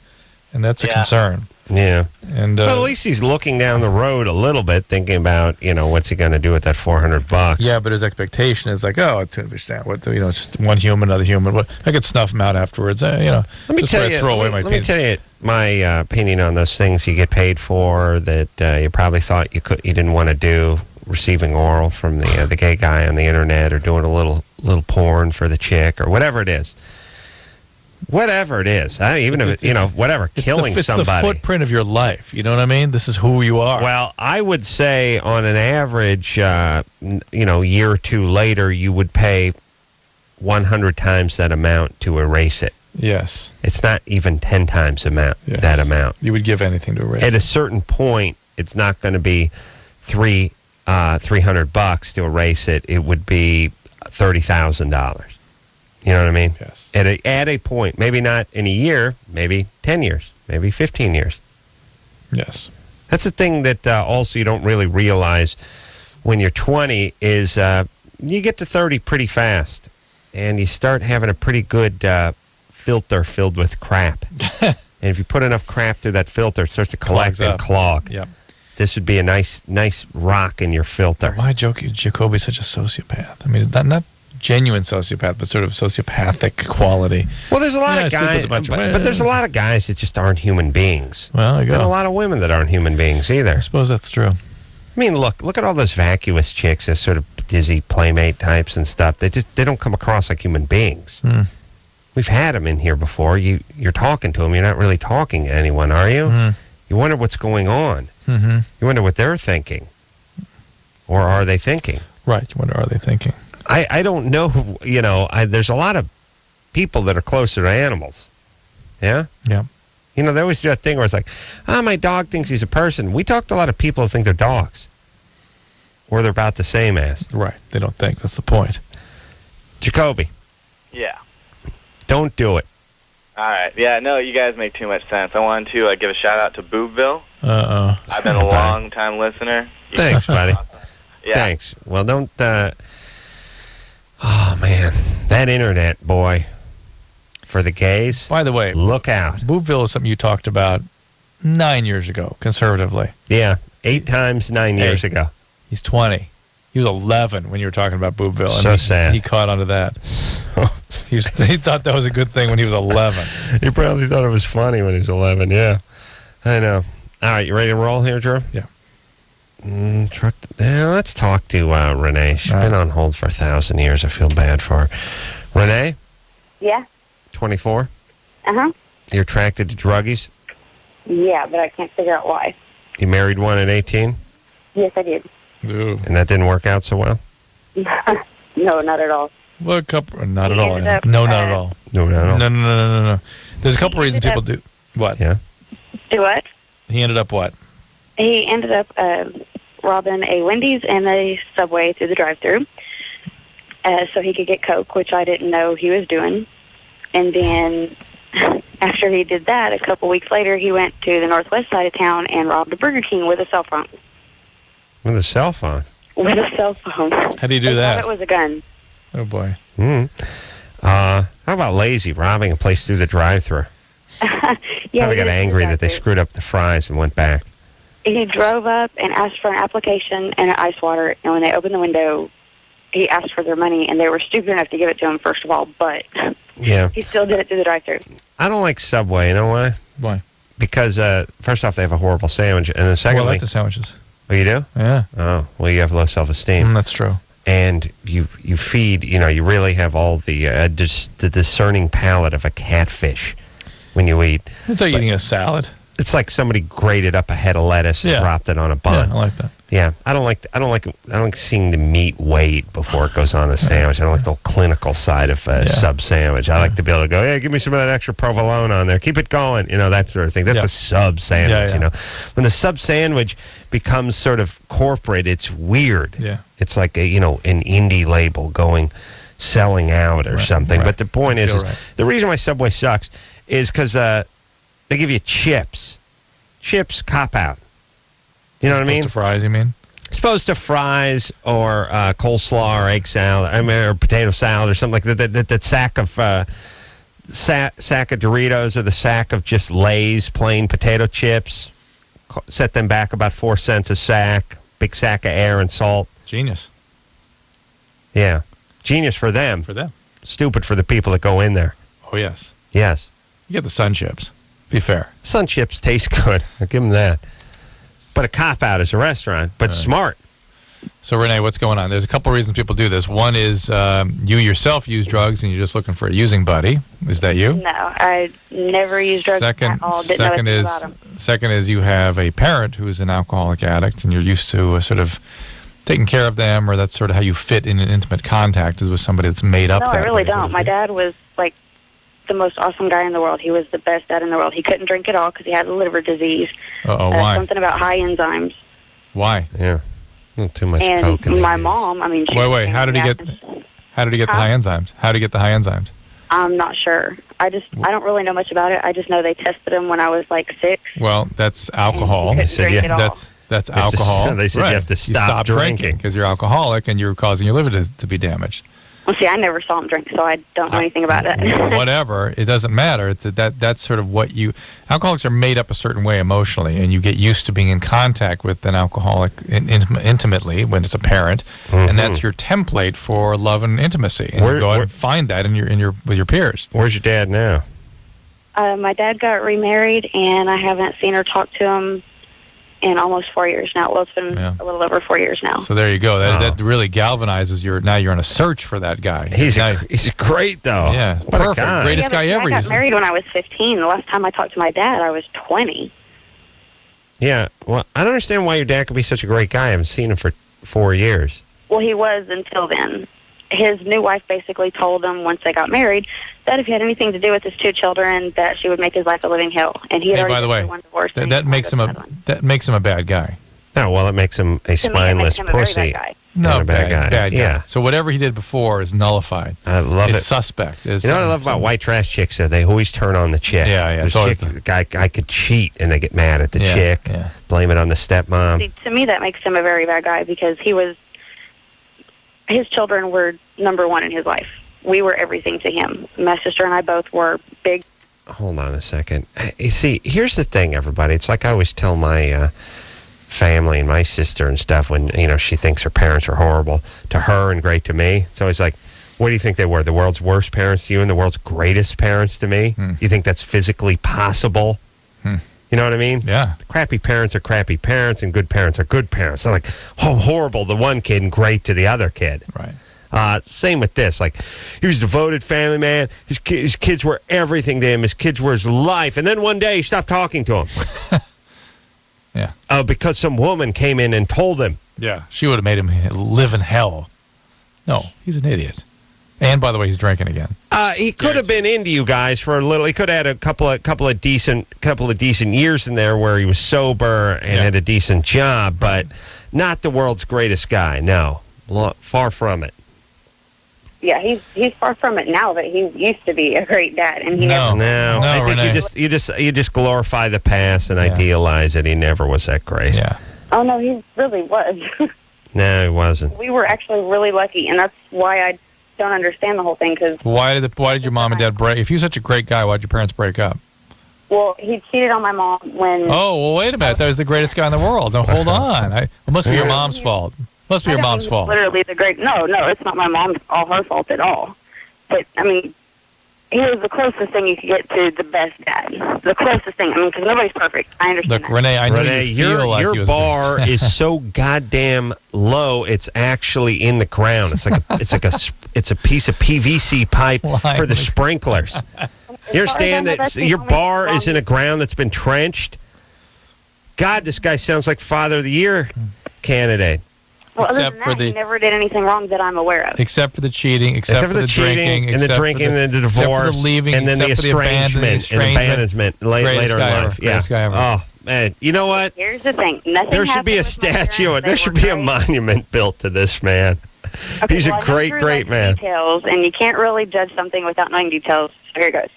S4: and that's a concern.
S3: Yeah.
S4: And
S3: but at least he's looking down the road a little bit, thinking about, what's he going to do with that $400.
S4: Yeah, but his expectation is like, oh, tuna fish down. What, just one human, another human. I could snuff him out afterwards.
S3: Let me tell you. Let me tell you my opinion on those things you get paid for that you probably thought you didn't want to do. Receiving oral from the gay guy on the internet, or doing a little porn for the chick, or whatever it is. Whatever it is, whatever, killing
S4: it's
S3: somebody.
S4: It's the footprint of your life. You know what I mean? This is who you are.
S3: Well, I would say on an average, year or two later, you would pay 100 times that amount to erase it.
S4: Yes.
S3: It's not even 10 times that amount.
S4: You would give anything to erase it.
S3: At a certain point, it's not going to be $300 to erase it. It would be $30,000. You know what I mean?
S4: Yes.
S3: At a point, maybe not in a year, maybe 10 years, maybe 15 years.
S4: Yes.
S3: That's the thing that also you don't really realize when you're 20 is you get to 30 pretty fast, and you start having a pretty good filter filled with crap. And if you put enough crap through that filter, it starts to collect and clog.
S4: Yep.
S3: This would be a nice rock in your filter.
S4: Why Jacoby's such a sociopath? I mean, not genuine sociopath, but sort of sociopathic quality.
S3: Well, there's a lot of guys, but there's a lot of guys that just aren't human beings.
S4: Well, there you go.
S3: And a lot of women that aren't human beings either.
S4: I suppose that's true.
S3: I mean, look at all those vacuous chicks, those sort of dizzy playmate types and stuff. They don't come across like human beings. We've had them in here before. You're talking to them. You're not really talking to anyone, are you? You wonder what's going on.
S4: Mm-hmm.
S3: You wonder what they're thinking. Or are they thinking?
S4: Right. You wonder, are they thinking?
S3: I don't know. There's a lot of people that are closer to animals. Yeah?
S4: Yeah.
S3: They always do that thing where it's like, my dog thinks he's a person. We talk to a lot of people who think they're dogs. Or they're about the same as.
S4: Right. They don't think. That's the point.
S3: Jacoby.
S17: Yeah.
S3: Don't do it.
S17: All right. Yeah, no, you guys make too much sense. I wanted to give a shout-out to Boobville.
S4: Uh-oh.
S17: I've been a long-time listener.
S3: Thanks, buddy.
S17: Yeah.
S3: Thanks. Well, don't... oh, man. That internet, boy. For the gays.
S4: By the way,
S3: look out.
S4: Boobville is something you talked about 9 years ago, conservatively.
S3: Yeah. 8 times 9 years ago.
S4: He's 20. He was 11 when you were talking about Boobville.
S3: So sad.
S4: He caught onto that. He thought that was a good thing when he was 11.
S3: He probably thought it was funny when he was 11, yeah. I know. All right, you ready to roll here, Drew?
S4: Yeah.
S3: Let's talk to Renee. She's been on hold for 1,000 years. I feel bad for her. Renee?
S8: Yeah.
S3: 24?
S8: Uh-huh.
S3: You're attracted to druggies?
S8: Yeah, but I can't figure out why.
S3: You married one at 18?
S8: Yes, I did.
S4: Ooh.
S3: And that didn't work out so well?
S8: No, not at all.
S4: Well, not at all.
S8: ended up,
S4: No, not at all.
S3: No, not at all.
S4: No. There's a couple reasons people do. What?
S3: Yeah.
S8: Do what?
S4: He ended up what?
S8: He ended up robbing a Wendy's and a Subway through the drive-thru, so he could get Coke, which I didn't know he was doing. And then after he did that, a couple weeks later, he went to the northwest side of town and robbed a Burger King with a cell phone.
S3: With a cell phone?
S8: With a cell phone.
S4: How do you do
S8: They
S4: that?
S8: thought it was a gun.
S4: Oh, boy.
S3: How about lazy, robbing a place through the drive-thru?
S8: Yeah,
S3: Probably got angry that they screwed up the fries and went back.
S8: He drove up and asked for an application and an ice water, and when they opened the window, he asked for their money, and they were stupid enough to give it to him, first of all, but
S3: Yeah.
S8: he still did it through the drive-thru.
S3: I don't like Subway. You know why?
S4: Why?
S3: Because, first off, they have a horrible sandwich. And then secondly...
S4: Well, I like the sandwiches.
S3: Oh, you do?
S4: Yeah.
S3: Oh, well, you have low self-esteem.
S4: That's true.
S3: And you feed, you really have all the discerning palate of a catfish when you eat.
S4: It's like eating a salad.
S3: It's like somebody grated up a head of lettuce and dropped it on a bun.
S4: Yeah, I like that.
S3: Yeah, I don't like seeing the meat weighed before it goes on the sandwich. I don't like the clinical side of a sub sandwich. I like to be able to go, hey, give me some of that extra provolone on there. Keep it going, that sort of thing. That's a sub sandwich, When the sub sandwich becomes sort of corporate, it's weird.
S4: Yeah.
S3: It's like an indie label selling out or something.
S4: Right.
S3: But the point is the reason why Subway sucks is because they give you chips. Chips cop out. You know what I mean?
S4: The fries, you mean?
S3: opposed to fries or coleslaw or egg salad, or potato salad or something like that. That sack of sack of Doritos or the sack of just Lay's plain potato chips. Set them back about 4 cents a sack. Big sack of air and salt.
S4: Genius.
S3: Yeah, genius for them.
S4: For them.
S3: Stupid for the people that go in there.
S4: Oh yes.
S3: Yes.
S4: You get the sun chips. Be fair.
S3: Sun chips taste good. I'll give them that. But a cop-out is a restaurant, but smart.
S4: So, Renee, what's going on? There's a couple reasons people do this. One is you yourself use drugs and you're just looking for a using buddy. Is that you?
S8: No, I never used drugs at all. Didn't know anything about them.
S4: Second is you have a parent who's an alcoholic addict and you're used to sort of taking care of them, or that's sort of how you fit in an intimate contact is with somebody that's made up
S8: No,
S4: that
S8: I really
S4: way, so to
S8: don't. My
S4: speak.
S8: dad was like the most awesome guy in the world. He was the best dad in the world. He couldn't drink at all because he had liver disease.
S4: Why?
S8: Something about high enzymes.
S4: Why?
S3: Yeah. Not too much
S8: And
S3: coke in
S8: my
S3: there.
S8: mom, I mean, she
S4: Wait. How did he get? How did he get the high enzymes? How did he get the high enzymes?
S8: I'm not sure. I don't really know much about it. I just know they tested him when I was like 6.
S4: Well, that's alcohol.
S8: They said drink it all.
S4: That's
S3: You have to-
S4: alcohol.
S3: they said you have to stop drinking.
S4: because you're alcoholic and you're causing your liver to be damaged.
S8: Well, see, I never saw him drink, so I don't know anything about it.
S4: Whatever, it doesn't matter. It's that's sort of what you. Alcoholics are made up a certain way emotionally, and you get used to being in contact with an alcoholic intimately when it's a parent, and that's your template for love and intimacy. And you go out and find that with your peers.
S3: Where's your dad now?
S8: My dad got remarried, and I haven't seen or talked to him in almost 4 years now. Well, it's been a little over 4 years now.
S4: So there you go. That really galvanizes now you're on a search for that guy.
S3: He's great though.
S4: Yeah,
S3: What a
S4: perfect.
S3: guy.
S4: Greatest guy ever.
S8: I got married when I was 15. The last time I talked to my dad, I was 20.
S3: Yeah. Well, I don't understand why your dad could be such a great guy. I haven't seen him for 4 years.
S8: Well, he was until then. His new wife basically told him once they got married that if he had anything to do with his 2 children, that she would make his life a living hell. And he had
S4: Hey,
S8: already
S4: by the way,
S8: been through one divorce.
S4: that makes him a bad guy.
S3: Oh, well, it makes him a spineless
S8: him a very
S3: pussy.
S8: bad guy.
S4: No,
S3: and a bad guy.
S4: Bad guy.
S3: Yeah.
S4: So whatever he did before is nullified.
S3: I love
S4: it's
S3: it.
S4: Suspect.
S3: You know what I love about white trash chicks? They always turn on the chick.
S4: Yeah.
S3: There's
S4: It's always
S3: chick, guy could cheat, and they get mad at the chick, blame it on the stepmom.
S8: See, to me, that makes him a very bad guy because his children were number one in his life. We were everything to him. My sister and I both were big.
S3: Hold on a second. You see, here's the thing, everybody. It's like I always tell my family and my sister and stuff when, she thinks her parents are horrible to her and great to me. It's always like, what do you think they were? The world's worst parents to you and the world's greatest parents to me? You think that's physically possible? You know what I mean?
S4: Yeah.
S3: Crappy parents are crappy parents and good parents are good parents. They're like, horrible to one kid and great to the other kid.
S4: Right.
S3: Same with this. Like, he was a devoted family man. His kids were everything to him. His kids were his life. And then one day he stopped talking to him.
S4: Yeah.
S3: Because some woman came in and told him.
S4: Yeah. She would have made him live in hell. No, he's an idiot. And by the way, he's drinking again.
S3: He could have been into you guys for a little. He could have had a couple of decent years in there where he was sober and had a decent job, but not the world's greatest guy. No, far from it.
S8: Yeah, he's far from it now, but he used to be a great dad, and he never.
S3: No, I think
S8: Renee.
S3: you just glorify the past and idealize it. He never was that great.
S4: Yeah.
S8: Oh no, he really was.
S3: No, he wasn't.
S8: We were actually really lucky, and that's why I don't understand the whole thing. Because
S4: Why did your mom and dad break? If you're such a great guy, why'd your parents break up?
S8: well, he cheated on my mom when.
S4: Oh, well, wait a minute. That was the greatest guy in the world. Now, hold on. It must be your mom's fault. Must be your mom's fault.
S8: Literally the great. No, it's not my mom's all her fault at all. But I mean, he was the closest thing you could get to the best dad. The closest thing. I mean, because nobody's perfect. I understand.
S4: Look, Renee, I know you feel like
S3: your
S4: he was
S3: bar is so goddamn low. It's actually in the ground. It's a piece of PVC pipe for the sprinklers. You understand that your bar is in a ground that's been trenched? God, this guy sounds like Father of the Year candidate.
S8: Well, other than that, he never did anything wrong that I'm aware of.
S4: Except for the cheating, except for the
S3: cheating,
S4: drinking,
S3: and the drinking, and the divorce,
S4: except for the leaving,
S3: and then the
S4: except for
S3: estrangement, and abandonment later in life.
S4: Greatest guy ever.
S3: Oh man, you know what?
S8: Here's the thing. Nothing
S3: There should be a statue. There should be a monument built to this man.
S8: Okay,
S3: He's
S8: well,
S3: a great man.
S8: Details, and you can't really judge something without knowing details. So here it goes.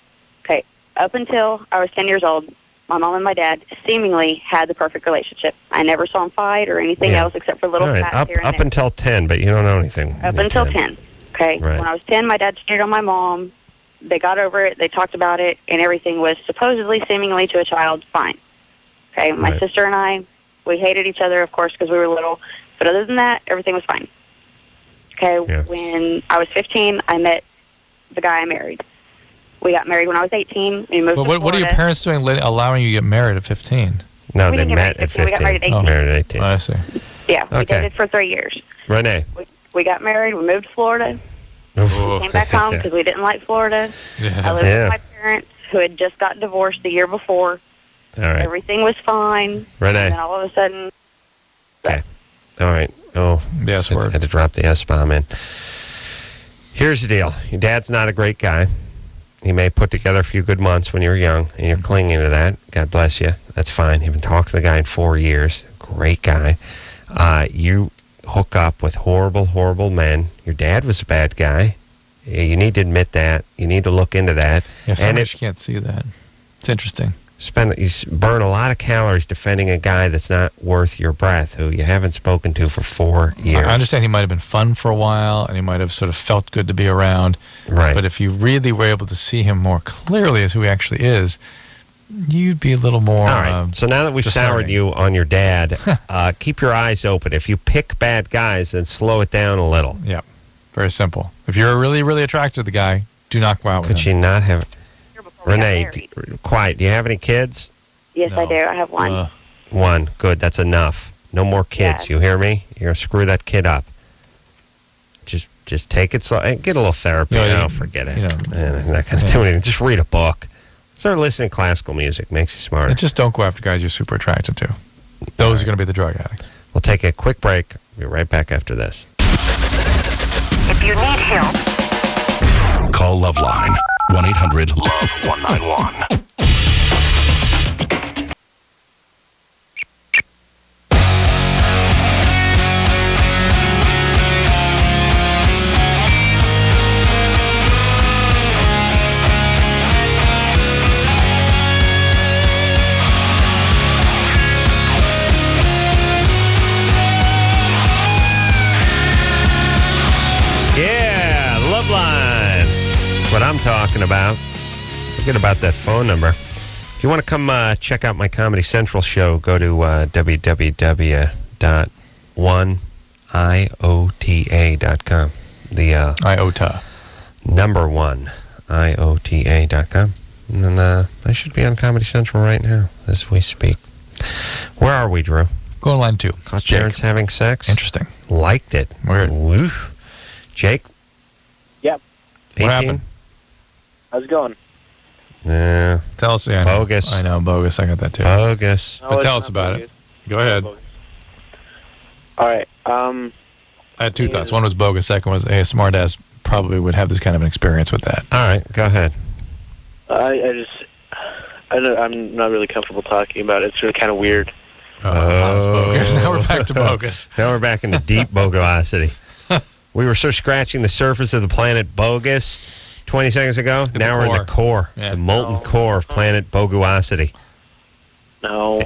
S8: Okay, up until I was 10 years old,
S18: my mom and my dad seemingly had the perfect relationship. I never saw them fight or anything else except for little
S3: All right.
S18: pats here and
S3: Up
S18: there.
S3: until 10, but you don't know anything.
S18: Up until 10. Okay.
S3: Right.
S18: When I was 10, my dad cheated on my mom. They got over it. They talked about it, and everything was supposedly, seemingly to a child, fine. Okay. My
S3: Right.
S18: sister and I, we hated each other, of course, because we were little. But other than that, everything was fine. Okay.
S3: Yeah.
S18: When I was 15, I met the guy I married. We got married when I was 18. We moved
S4: But
S18: to
S4: what are
S18: Florida.
S4: your parents doing allowing you to get married at 15?
S3: No,
S18: We
S3: they
S18: didn't get
S3: met
S18: married
S3: at
S18: at 15. We
S3: 15.
S18: got married at 18.
S3: Married at 18.
S4: Oh, I see.
S18: Yeah, we
S3: Okay.
S18: dated for 3 years.
S3: Renee.
S18: We got married. We moved to Florida. Came back home because we didn't like Florida. I lived with my parents, who had just got divorced the year before.
S3: All right.
S18: Everything was fine.
S3: Renee.
S18: And then all of a sudden,
S3: Okay. All right. Oh,
S4: yes, word.
S3: Had to drop the S-bomb in. Here's the deal. Your dad's not a great guy. He may put together a few good months when you're young, and you're clinging to that. God bless you. That's fine. You haven't talked to the guy in 4 years. Great guy. You hook up with horrible, horrible men. Your dad was a bad guy. You need to admit that. You need to look into that.
S4: Yeah, some
S3: and
S4: of you can't see that. It's interesting.
S3: you burn a lot of calories defending a guy that's not worth your breath, who you haven't spoken to for 4 years.
S4: I understand he might have been fun for a while, and he might have sort of felt good to be around.
S3: Right.
S4: But if you really were able to see him more clearly as who he actually is, you'd be a little more.
S3: All right. So now that we've soured you on your dad, keep your eyes open. If you pick bad guys, then slow it down a little.
S4: Yeah. Very simple. If you're really, really attracted to the guy, do not go out with him.
S3: Could she not have?
S18: we got
S3: Renee,
S18: married.
S3: quiet. Do you have any kids?
S18: Yes, I do. I have one.
S3: One. Good. That's enough. No more kids.
S18: Yeah.
S3: You hear me? You're gonna screw that kid up. Just take it slow. And get a little therapy. Forget it. I'm not gonna do anything. Just read a book. Start listening to classical music. Makes you smarter.
S4: And just don't go after guys you're super attracted to. Those are going to be the drug addicts.
S3: We'll take a quick break. We'll be right back after this.
S12: If you need help,
S2: Call LoveLine. 1-800-LOVE-191.
S3: Yeah, LoveLine. That's what I'm talking about. Forget about that phone number. If you want to come check out my Comedy Central show, go to www.oneiota.com. The
S4: IOTA.
S3: Number one, IOTA.com. And then I should be on Comedy Central right now as we speak. Where are we, Drew?
S4: Go on line 2.
S3: Caught parents having sex.
S4: Interesting.
S3: Liked it.
S4: Weird.
S3: Woof. Jake?
S5: Yep.
S3: 18?
S4: What happened?
S5: How's it going?
S3: Yeah.
S4: Tell us. Yeah,
S3: Bogus.
S4: I know, bogus. I got that too.
S3: Bogus.
S5: No,
S4: But
S5: it's
S4: tell
S5: not
S4: us about
S5: bogus.
S4: it. Go ahead.
S5: All right.
S4: I had two thoughts. One was bogus. Second was, hey, a smartass probably would have this kind of an experience with that.
S3: All right, go ahead.
S5: I'm not really comfortable talking about it. It's really kind of weird.
S4: That's bogus. Now we're back to bogus.
S3: Now we're back into deep bogosity. We were sort of scratching the surface of the planet bogus 20 seconds ago. Now we're in the core, the molten core of planet bogosity.
S5: No.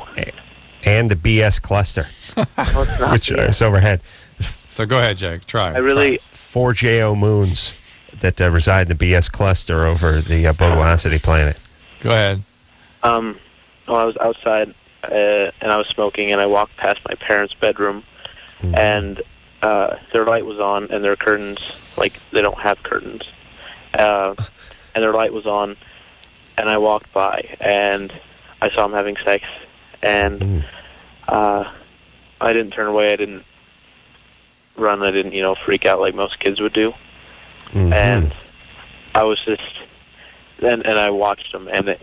S3: And the BS cluster,
S5: it's not
S3: which is overhead.
S4: So go ahead, Jake. Try.
S5: I really...
S3: 4 JO moons that reside in the BS cluster over the bogosity planet.
S4: Go ahead.
S5: Well, I was outside and I was smoking, and I walked past my parents' bedroom, and their light was on, and their curtains, like, they don't have curtains, and their light was on, and I walked by, and I saw them having sex, and I didn't turn away, I didn't run, I didn't, freak out like most kids would do, and I was just, and I watched them, and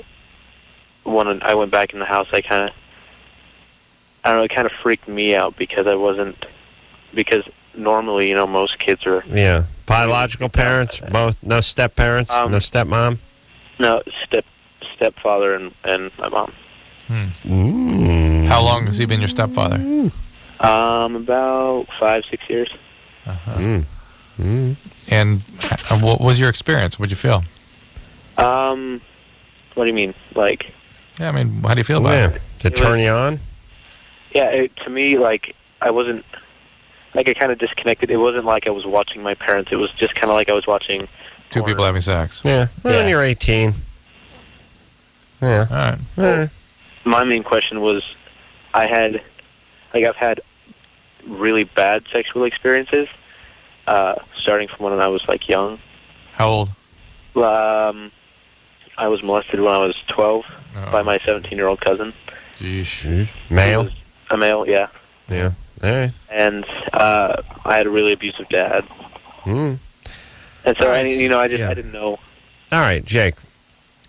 S5: when I went back in the house, I don't know, it kind of freaked me out because because normally, most kids are...
S3: Yeah. Biological parents, both, no step-parents, no stepmom?
S5: No, stepfather and my mom.
S4: How long has he been your stepfather?
S5: About 5-6 years.
S4: And what was your experience? What'd you feel?
S5: What do you mean? Like...
S4: Yeah, I mean, how do you feel about it?
S3: To turn you on?
S19: Yeah, to me, like, I wasn't, like, I kind of disconnected. It wasn't like I was watching my parents. It was just kind of like I was watching
S4: two people having sex.
S3: Yeah. Well, when you're 18. Yeah.
S4: All right.
S19: Well, my main question was, I've had really bad sexual experiences, starting from when I was, like, young.
S4: How old?
S19: I was molested when I was 12 by my 17-year-old cousin.
S3: Jeez. Male?
S19: He was a male, yeah.
S3: Yeah. All right.
S19: And I had a really abusive dad.
S3: Mm.
S19: And so, I didn't know.
S3: All right, Jake.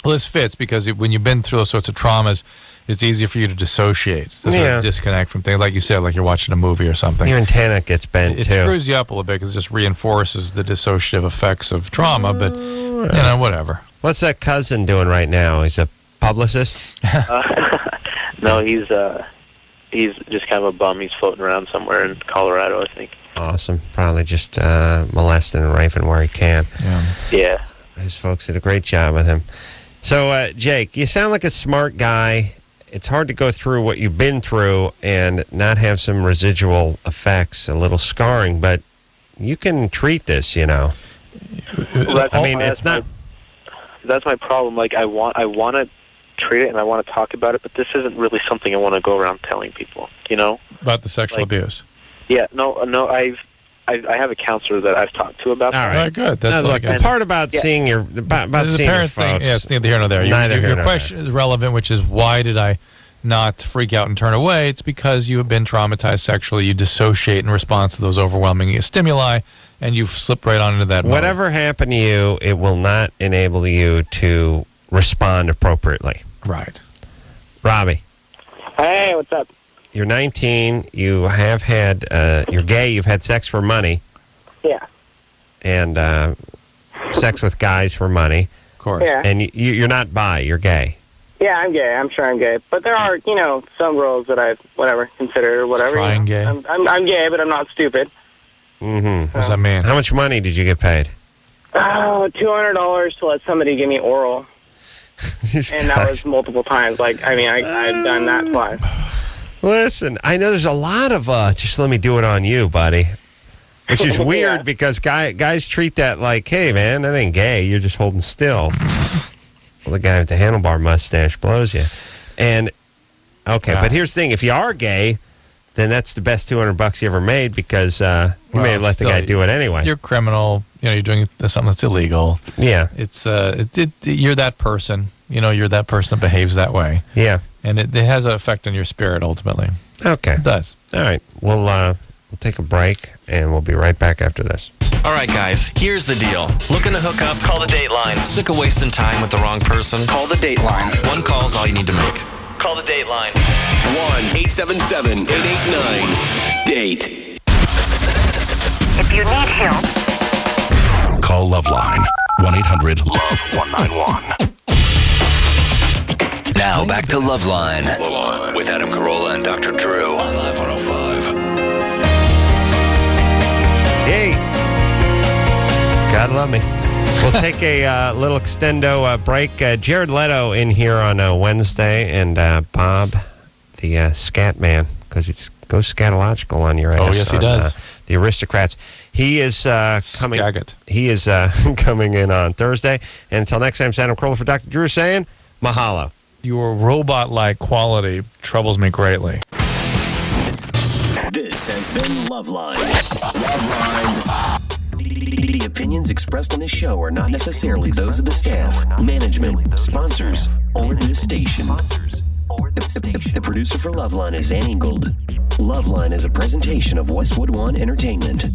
S4: Well, this fits because when you've been through those sorts of traumas, it's easier for you to dissociate, to sort of disconnect from things. Like you said, like you're watching a movie or something.
S3: Your antenna gets bent,
S4: It
S3: too.
S4: screws you up a little bit because it just reinforces the dissociative effects of trauma, but, whatever.
S3: What's that cousin doing right now? He's a publicist?
S19: No, he's just kind of a bum. He's floating around somewhere in Colorado, I think.
S3: Awesome. Probably just molesting and raping where he can.
S19: Yeah.
S3: His folks did a great job with him. So, Jake, you sound like a smart guy. It's hard to go through what you've been through and not have some residual effects, a little scarring, but you can treat this,
S19: Well,
S3: it's not...
S19: That's my problem. Like, I want to treat it and I want to talk about it, but this isn't really something I want to go around telling people,
S4: About the sexual abuse.
S19: Yeah, no, I have a counselor that I've talked to about that.
S4: All right, good. That's
S3: the part about seeing your seeing your folks.
S4: Yeah, it's neither here nor there. Your question is relevant, which is why did I not freak out and turn away? It's because you have been traumatized sexually. You dissociate in response to those overwhelming stimuli, and you've slipped right on into that mode.
S3: Whatever happened to you, it will not enable you to respond appropriately.
S4: Right.
S3: Robbie.
S20: Hey, what's up?
S3: You're 19. You have had, you're gay. You've had sex for money.
S20: Yeah.
S3: And sex with guys for money.
S4: Of course.
S20: Yeah.
S3: And you're not bi. You're gay.
S20: Yeah, I'm gay. I'm sure I'm gay. But there are, some girls that I've, considered or whatever.
S4: Trying gay.
S20: I'm gay, but I'm not stupid.
S3: Mm-hmm.
S4: What does that mean?
S3: How much money did you get paid?
S20: Oh, $200 to let somebody give me oral. And that was multiple times. I've done that twice.
S3: Listen, I know there's a lot of, just let me do it on you, buddy. Which is weird because guys treat that like, hey, man, that ain't gay. You're just holding still. Well, the guy with the handlebar mustache blows you. And, okay, but here's the thing. If you are gay, then that's the best $200 you ever made because you may have let the guy do it anyway.
S4: You're criminal. You're doing something that's illegal.
S3: Yeah.
S4: It's you're that person. You're that person that behaves that way.
S3: Yeah.
S4: And it has an effect on your spirit ultimately.
S3: Okay.
S4: It does.
S3: All right. We'll take a break, and we'll be right back after this.
S11: All right, guys, here's the deal. Looking to hook up? Call the Dateline. Sick of wasting time with the wrong person? Call the Dateline. One call's all you need to make. Call the Dateline.
S2: 1-877-889-DATE.
S12: If you need help,
S2: Call LoveLine. 1-800-LOVE-191. Now back to LoveLine with Adam Carolla and Dr. Drew on Live 105.
S3: Hey. God love me. We'll take a little extendo break. Jared Leto in here on Wednesday, and Bob, the scat man, because it goes scatological on your ass.
S4: Oh, yes, he does.
S3: The Aristocrats. He is coming. He is coming in on Thursday. And until next time, it's Adam Carolla for Dr. Drew saying mahalo.
S4: Your robot-like quality troubles me greatly.
S21: This has been LoveLine. LoveLine. The opinions expressed on this show are not necessarily those of the staff, management, sponsors, or this station. The producer for LoveLine is Annie Gold. LoveLine is a presentation of Westwood One Entertainment.